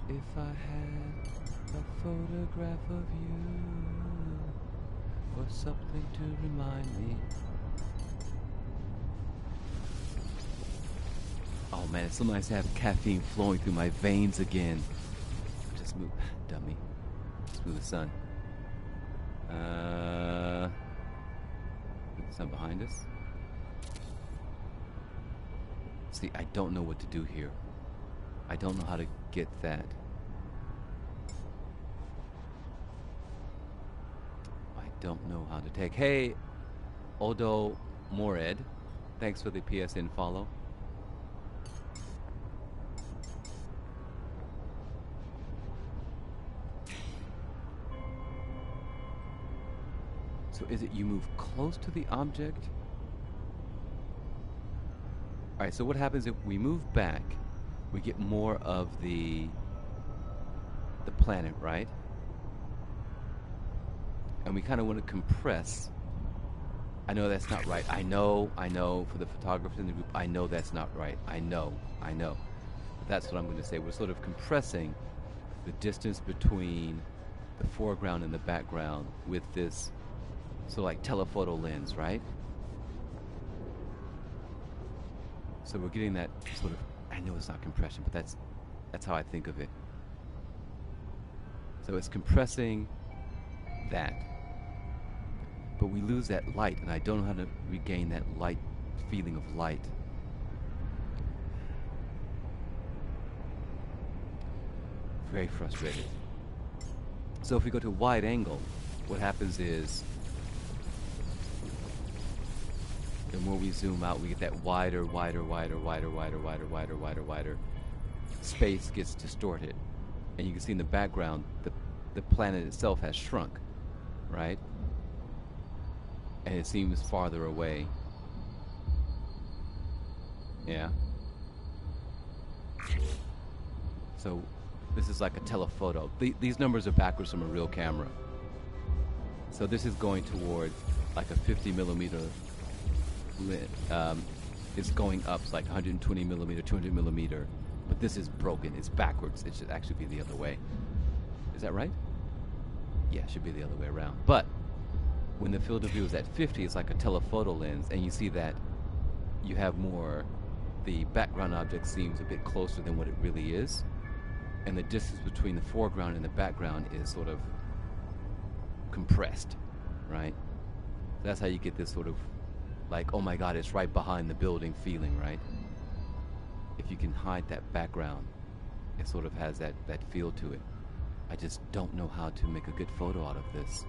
If I had a photograph of you, or something to remind me. Oh man, it's so nice to have caffeine flowing through my veins again. Just move, dummy. Just move the sun. Sun behind us. See, I don't know what to do here. I don't know how to get that. I don't know how to take. Hey, Odo Mored. Thanks for the PSN follow. So is it you move close to the object? Alright, so what happens if we move back, we get more of the planet, right? And we kind of want to compress. I know that's not right. I know, for the photographers in the group, I know that's not right. I know. But that's what I'm going to say. We're sort of compressing the distance between the foreground and the background with this sort of like telephoto lens, right? So we're getting that sort of, I know it's not compression, but that's how I think of it. So it's compressing that. But we lose that light, and I don't know how to regain that light, feeling of light. Very frustrated. So if we go to wide angle, what happens is the more we zoom out, we get that wider space gets distorted. And you can see in the background, the planet itself has shrunk, right? And it seems farther away. Yeah. So this is like a telephoto. These numbers are backwards from a real camera. So this is going toward like a 50 millimeter. It's going up like 120 millimeter, 200 millimeter. But this is broken. It's backwards. It should actually be the other way. Is that right? Yeah, it should be the other way around. But when the field of view is at 50, it's like a telephoto lens, and you see that you have more, the background object seems a bit closer than what it really is, and the distance between the foreground and the background is sort of compressed, right? That's how you get this sort of like, oh my God, it's right behind the building feeling, right? If you can hide that background, it sort of has that feel to it. I just don't know how to make a good photo out of this.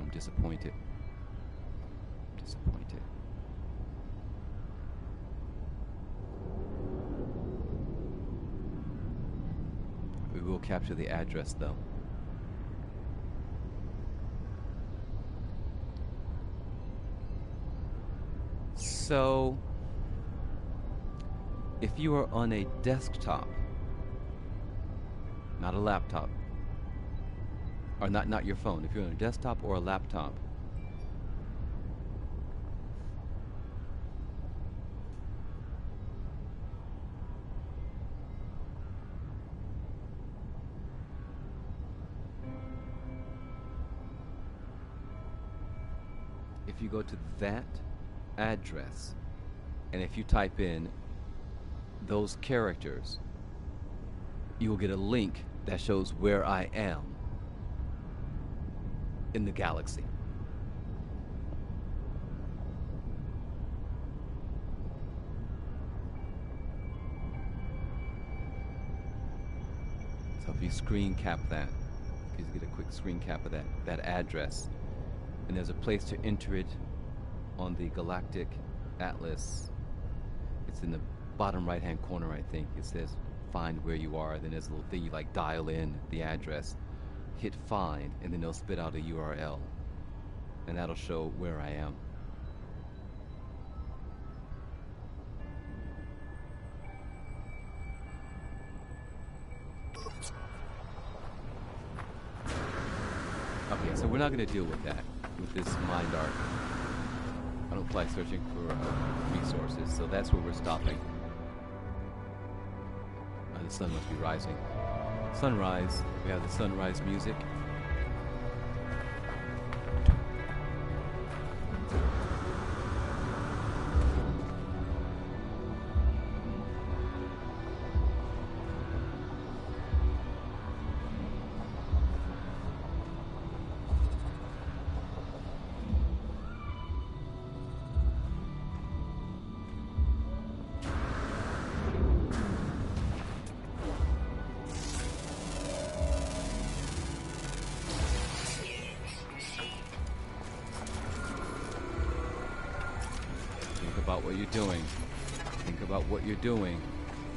I'm disappointed. Disappointed. We will capture the address though. So, if you are on a desktop, not a laptop, or not your phone, if you're on a desktop or a laptop, if you go to that address, and if you type in those characters, you will get a link that shows where I am in the galaxy. So if you screen cap that, if you get a quick screen cap of that address, and there's a place to enter it on the Galactic Atlas. It's in the bottom right hand corner, I think. It says find where you are, then there's a little thing you like dial in the address, hit find, and then they'll spit out a URL, and that'll show where I am. Okay, so we're not going to deal with that, with this mind art. I don't fly searching for resources, so that's where we're stopping. The sun must be rising. Sunrise, we have the sunrise music. you're doing. Think about what you're doing.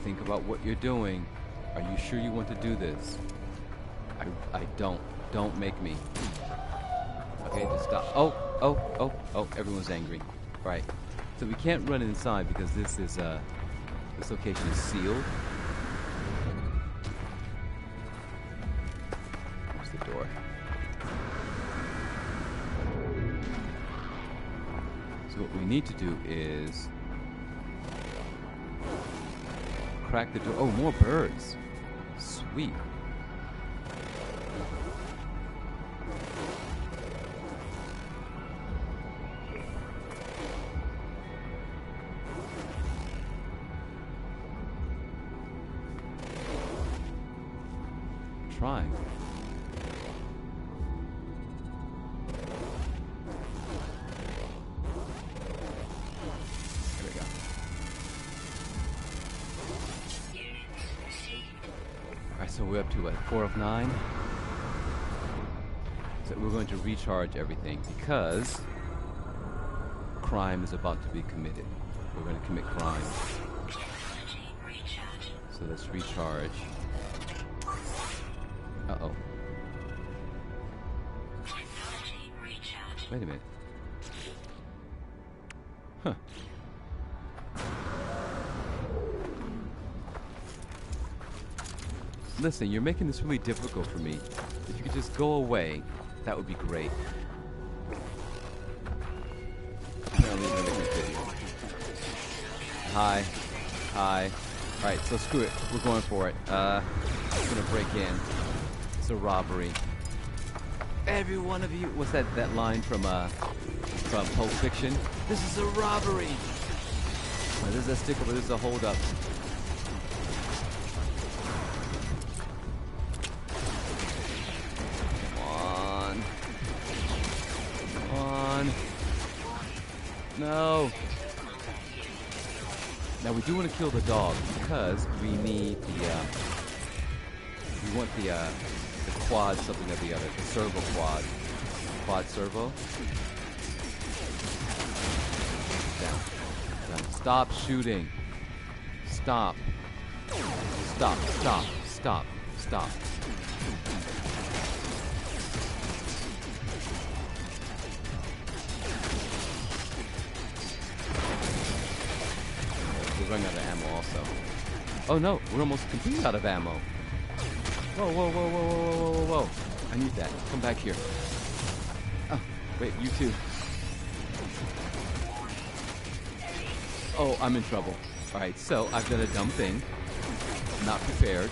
Think about what you're doing. Are you sure you want to do this? I don't. Don't make me. Okay, just stop. Oh, everyone's angry. Right. So we can't run inside because this location is sealed. There's the door. So what we need to do is crack the door. Oh, more birds. Sweet. Trying. There we go. Alright, so we're up to what, 4 of 9? So we're going to recharge everything because crime is about to be committed. We're going to commit crime. So let's recharge. Uh-oh. Wait a minute. Huh. Listen, you're making this really difficult for me. If you could just go away, that would be great. Apparently you're making a video. Hi. Hi. Alright, so screw it. We're going for it. I'm gonna break in. It's a robbery. Every one of you. What's that line from Pulp Fiction? This is a robbery. Now, this is a stick up, this is a hold up. Come on. No. Now we do want to kill the dog because we need we want the quad something or the other, the servo quad servo. Down. Stop shooting. Stop. We're running out of ammo also. Oh no, we're almost completely out of ammo. Whoa. I need that. Come back here. Oh, wait, you too. Oh, I'm in trouble. Alright, so I've done a dumb thing. Not prepared.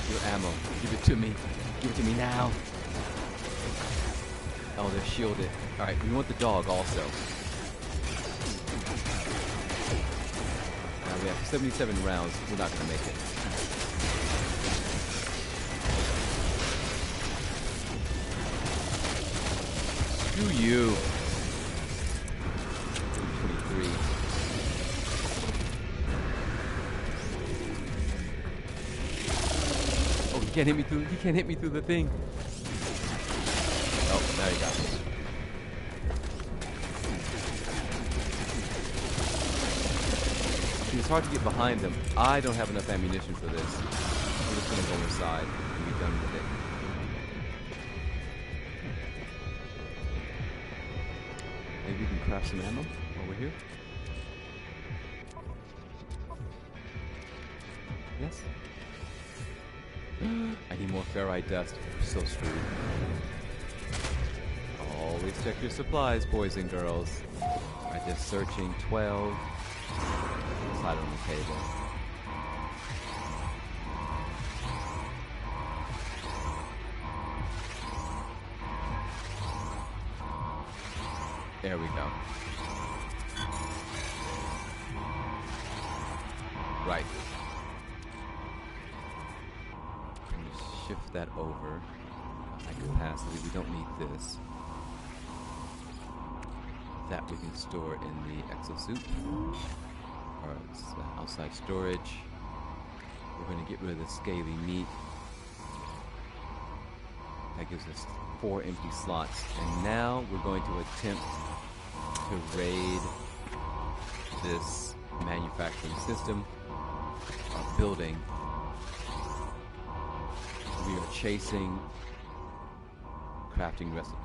Your ammo. Give it to me. Give it to me now. Oh, they're shielded. Alright, we want the dog also. Now we have 77 rounds. We're not going to make it. Screw you. 23. Oh, he can't hit me through the thing. Oh, now you got me. It's hard to get behind them. I don't have enough ammunition for this. I'm just gonna go inside and be done with it. Maybe we can craft some ammo while we're here. Yes? I need more ferrite dust. We're so screwed. Always check your supplies, boys and girls. Alright, they're searching 12. Slide on the table. There we go. Right. Shift that over. That capacity. We don't need this. That we can store in the exosuit. Or it's outside storage. We're going to get rid of the scaly meat. That gives us 4 empty slots. And now we're going to attempt to raid this manufacturing system, building. We are chasing crafting recipes.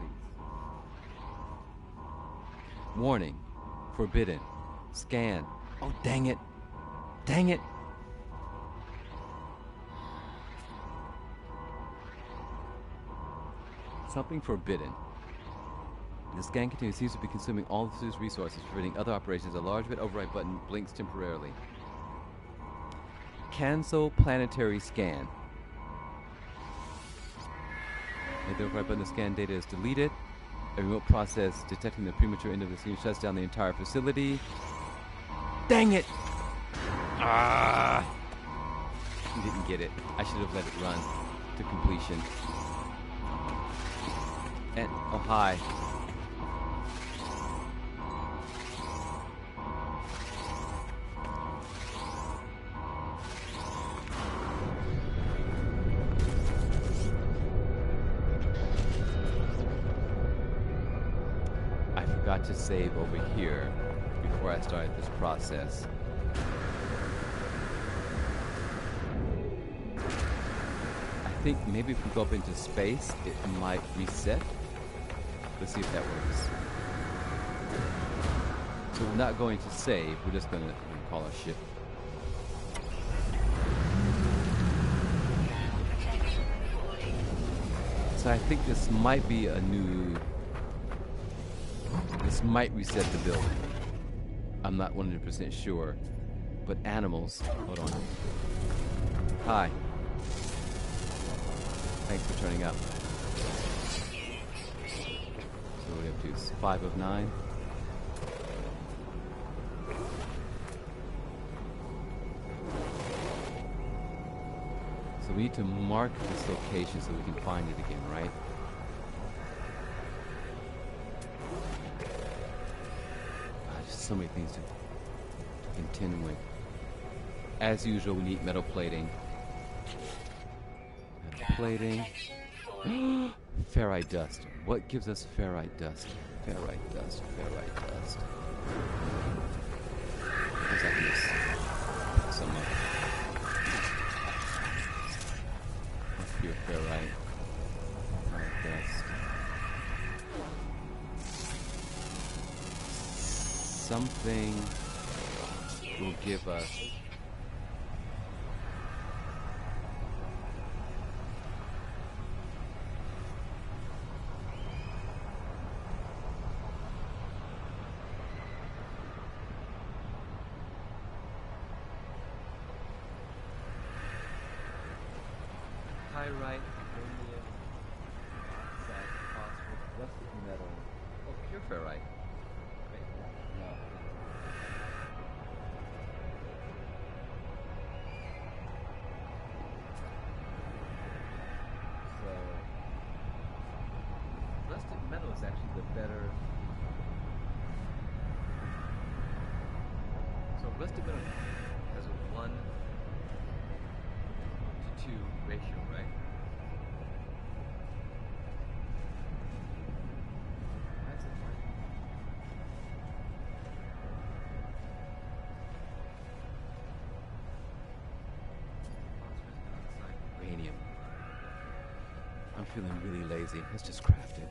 Warning, forbidden, scan. Oh, dang it. Dang it. Something forbidden. The scan continues, seems to be consuming all of the resources, preventing other operations. A large red override button blinks temporarily. Cancel planetary scan. If the override button, the scan data is deleted. A remote process detecting the premature end of the screen shuts down the entire facility. Dang it! Ah! You didn't get it. I should have let it run to completion. And, oh, hi. I forgot to save over here before I started this process. I think maybe if we go up into space, it might reset. Let's see if that works. So we're not going to save, we're just going to call our ship. So I think this might be a new... This might reset the building. I'm not 100% sure. But animals... Hold on. Hi. Thanks for turning up. So what do we have to do? 5 of 9. So we need to mark this location so we can find it again, right? Just so many things to contend with. As usual, we need metal plating. Metal plating. Ferrite dust. What gives us ferrite dust? Ferrite dust. Ferrite dust. I guess I can just pick some up. Pure ferrite. Ferrite dust. Something will give us. Pyrite, chromium, oxide, phosphorus, rusted metal. Oh, pure ferrite. Wait, no. So, rusted metal is actually the better. So, rusted metal has a 1:2 ratio, right? Why is it like uranium? I'm feeling really lazy. Let's just craft it.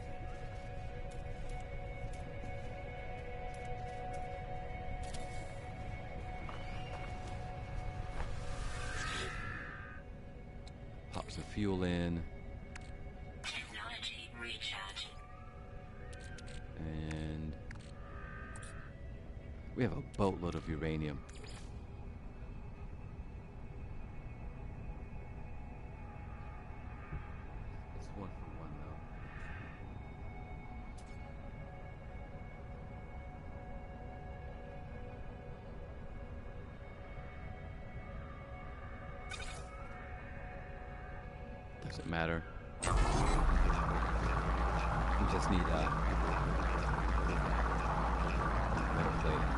Pop some fuel in. Technology recharge. And we have a boatload of uranium. It's 1 for 1 though. Doesn't matter. We just need metal plating.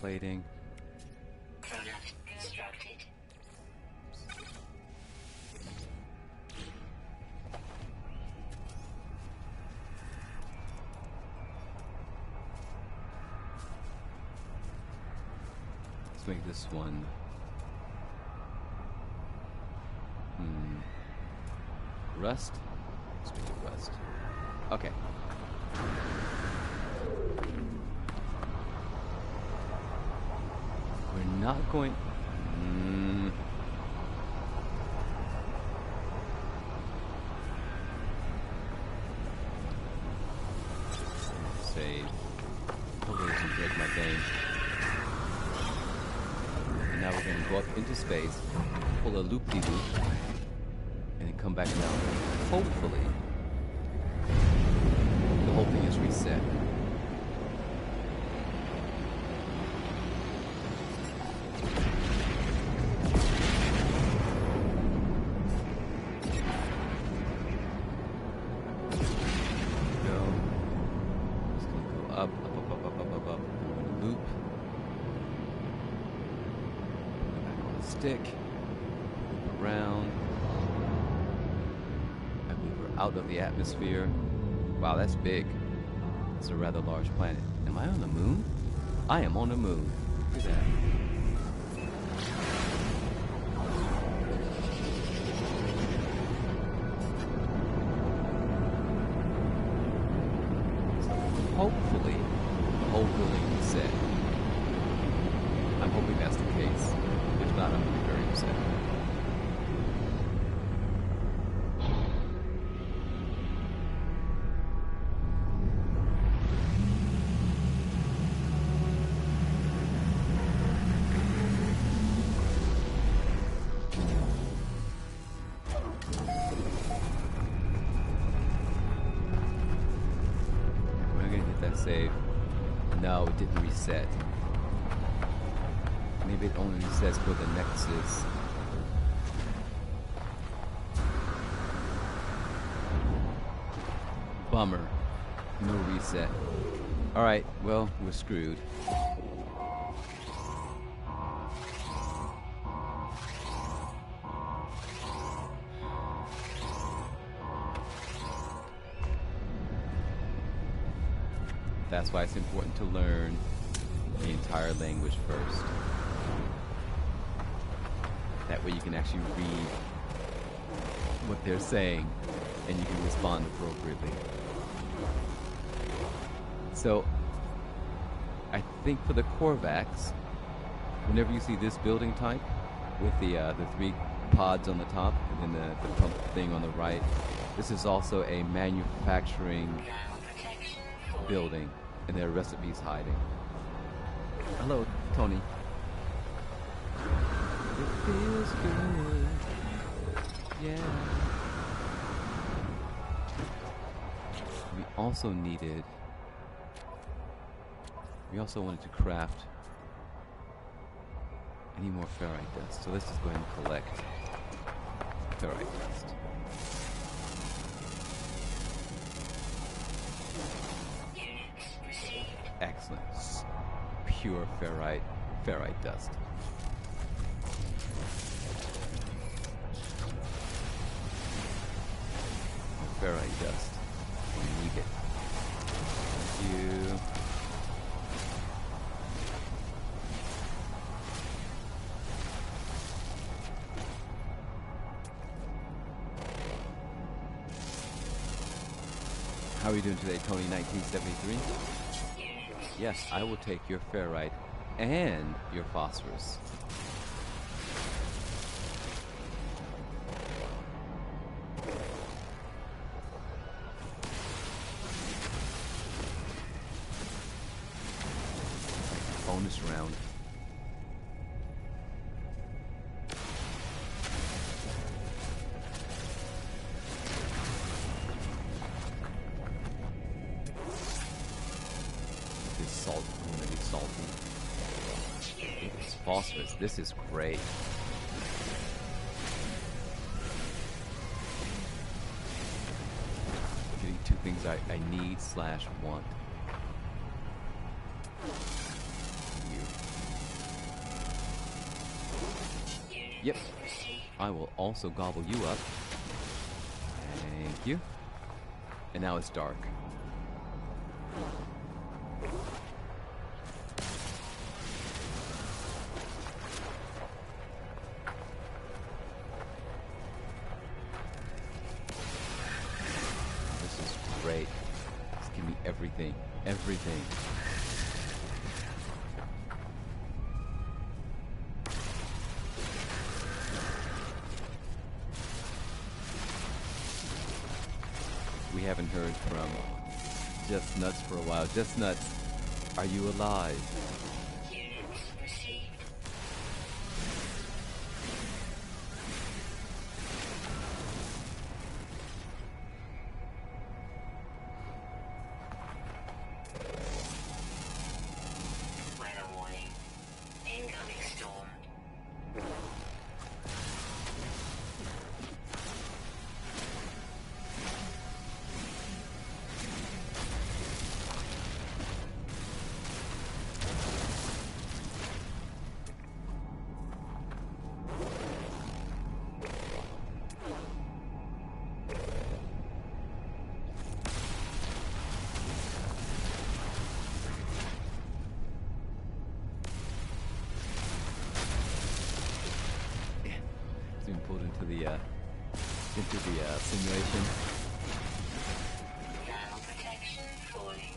plating. Product constructed. Let's make this one. Rust? Let's make it rust. Okay. We're not going. Save. Hopefully it doesn't break my game. And now we're going to go up into space, pull a loop-de-loop, and then come back down. Hopefully, the whole thing is reset. Stick, loop around. I believe we're out of the atmosphere. Wow, that's big. It's a rather large planet. Am I on the moon? I am on the moon. Look at that. Hopefully, the whole building is set. I'm hoping that's the case. If not, I'm going to be very upset. We're going to hit that save. No, it didn't reset. Maybe it only resets for the nexus. Bummer. No reset. Alright, well, we're screwed. That's why it's important to learn the entire language first. That way you can actually read what they're saying and you can respond appropriately. So, I think for the Korvax, whenever you see this building type with the 3 pods on the top and then the pump thing on the right, this is also a manufacturing building and there are recipes hiding. Hello, Tony. It feels good. Yeah. We also wanted to craft any more ferrite dust. So let's just go ahead and collect ferrite dust. Excellent. Pure ferrite dust. Ferrite dust. We need it. Thank you. How are you doing today, Tony 1973? Yes, I will take your ferrite and your phosphorus. Bonus round. This salt, I'm gonna be salty. It's phosphorus. This is great. Getting 2 things I need / want. Yep. I will also gobble you up. Thank you. And now it's dark. This is great. Just give me everything. Everything. We haven't heard from Just Nuts for a while. Just Nuts, are you alive? Units received. Weather warning. Incoming storm. It's been pulled into the simulation. Thermal protection falling.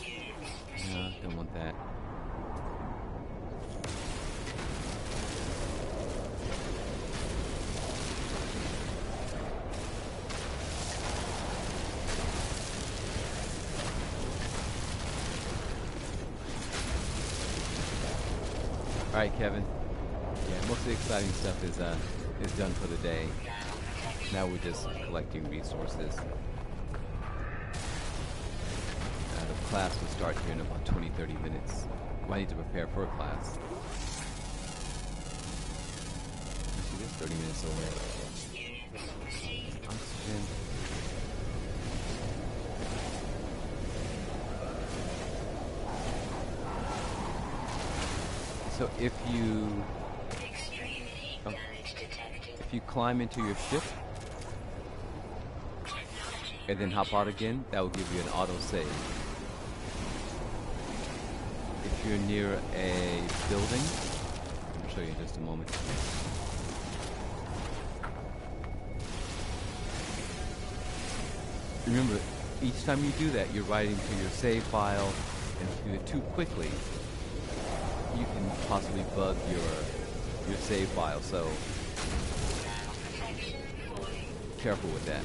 Units No, received. don't want that. All right, Kevin. Yeah, most of the exciting stuff is done for the day. Thermal protection Now we're just falling. collecting resources. The class will start here in about 20-30 minutes. Well, I need to prepare for a class. Actually, it's 30 minutes away. Units received. Oxygen. So if you Extreme heat Oh. damage detected. if you climb into your ship Technology and then hop out again, that will give you an auto save. If you're near a building, I'll show you in just a moment. Remember, each time you do that, you're writing to your save file, and if you do it too quickly, you can possibly bug your save file. So thermal protection falling. careful with that.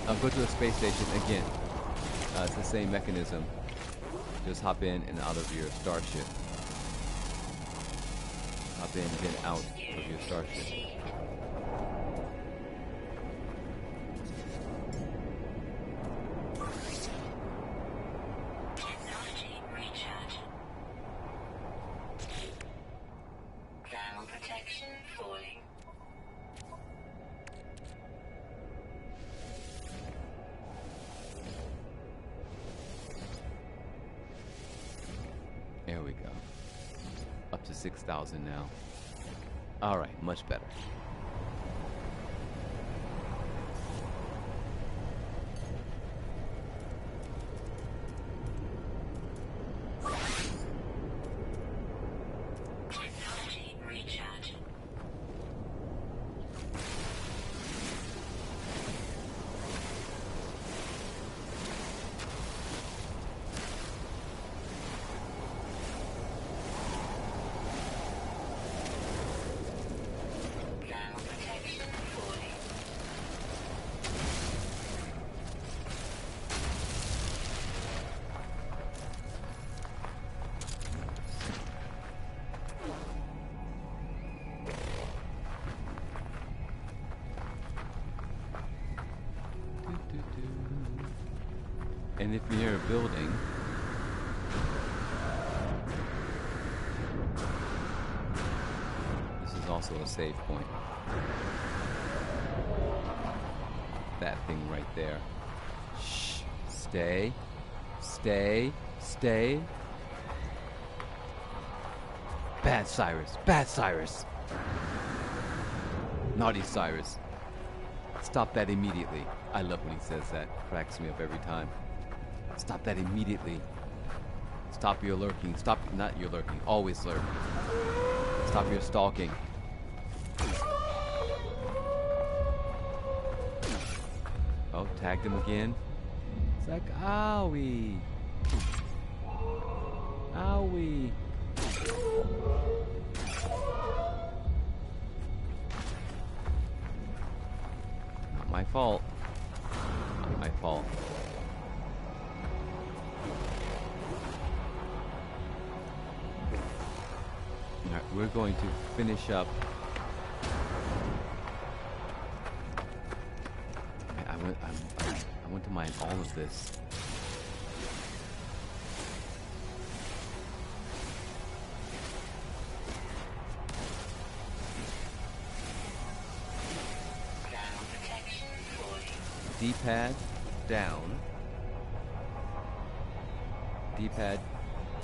I'll go to a space station again. It's the same mechanism. Just hop in and out of your starship. Hop in, then out of your starship. Technology recharge. Thermal protection falling. There we go. Up to 6,000 now. All right, much better. Technology recharge. Thermal protection falling. And if you're near a building, this is also a save point. That thing right there. Shh. Stay. Stay. Stay. Bad Cyrus. Bad Cyrus. Naughty Cyrus. Stop that immediately. I love when he says that. Cracks me up every time. Stop that immediately. Stop your lurking. Stop, not your lurking. Always lurk. Stop your stalking. Oh, tagged him again. It's like, owie. Owie. Not my fault. Not my fault. Alright, we're going to finish up. I want to mine all of this. D-pad down. D-pad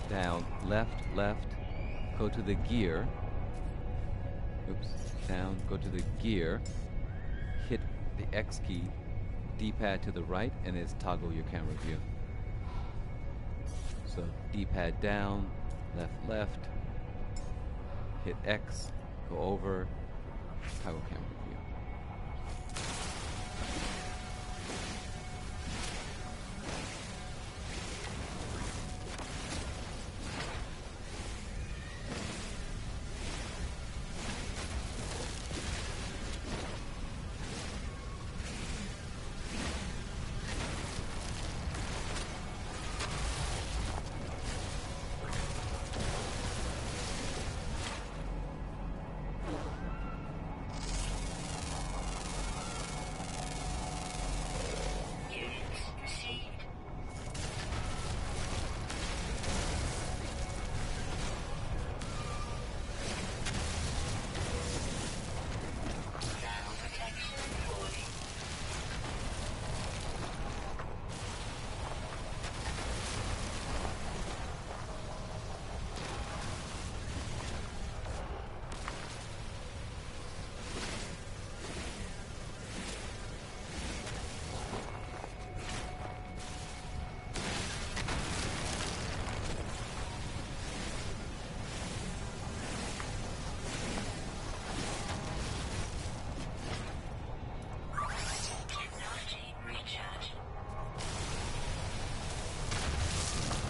down. Left, left. Go to the gear. Oops. Down. Go to the gear. Hit the X key. D-pad to the right, and it's toggle your camera view. So D-pad down. Left, left. Hit X. Go over. Toggle camera view.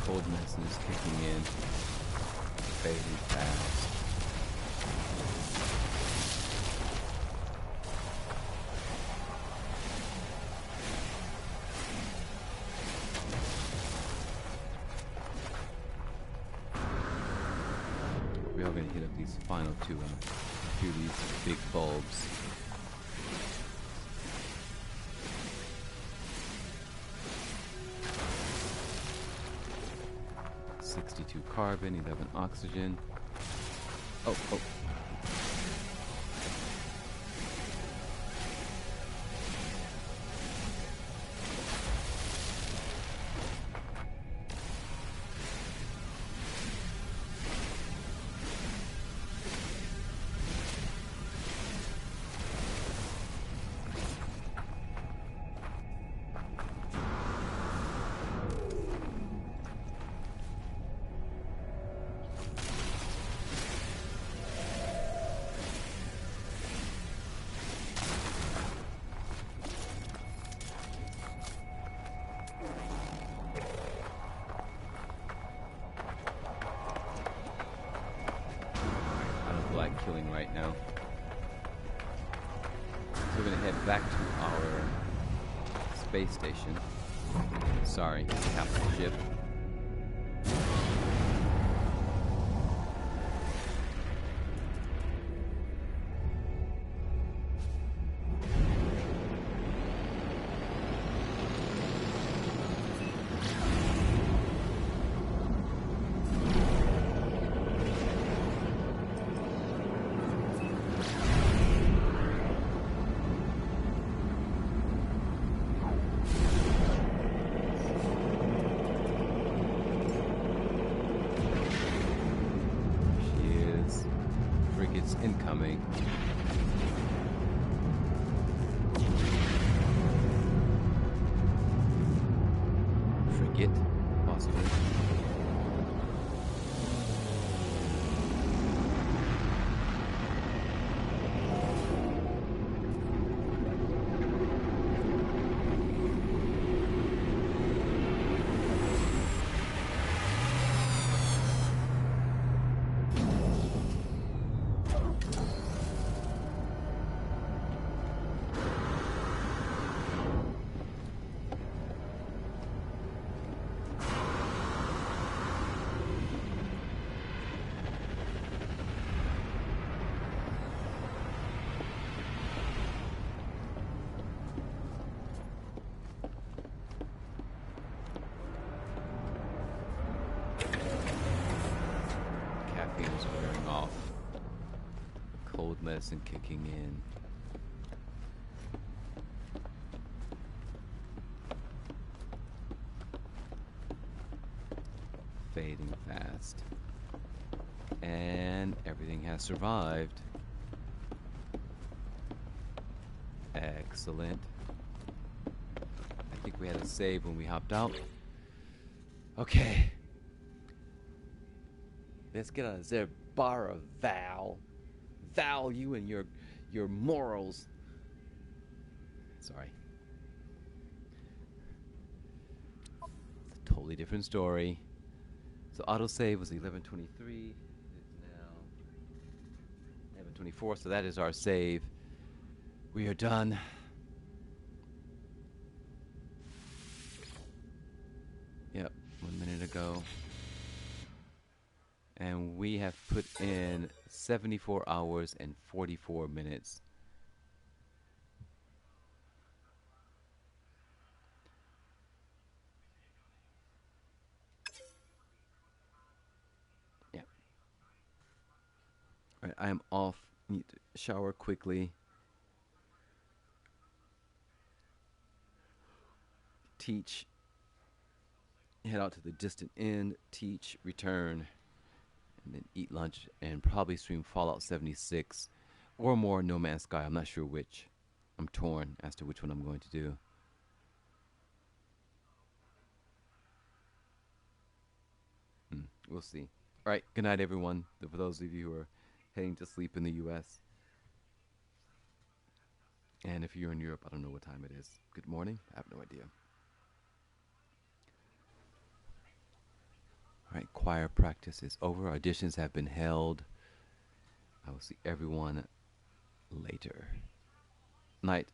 Coldness is kicking in, fading fast. We are going to hit up these final two of these big bulbs. Carbon, 11 oxygen. Oh. Killing right now. So we're going to head back to our space station. Sorry, capital ship. Shots incoming. Frigate, possibly. Caffeine's wearing off. Cold medicine kicking in. Fading fast. And everything has survived. Excellent. I think we had a save when we hopped out. Okay. Let's get a there bar of value and your morals. Sorry. It's a totally different story. So autosave was 11:23. It's now 11:24. So that is our save. We are done. Yep, 1 minute ago. And we have put in 74 hours and 44 minutes. Yeah. All right, I am off. Need to shower quickly. Teach. Head out to the distant end. Teach. Return. And then eat lunch and probably stream Fallout 76 or more No Man's Sky. I'm not sure which. I'm torn as to which one I'm going to do. We'll see. All right. Good night, everyone. For those of you who are heading to sleep in the U.S. And if you're in Europe, I don't know what time it is. Good morning. I have no idea. All right. Choir practice is over. Auditions have been held. I will see everyone later. Night.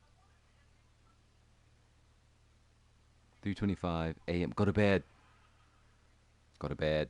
3:25 a.m. Go to bed. Go to bed.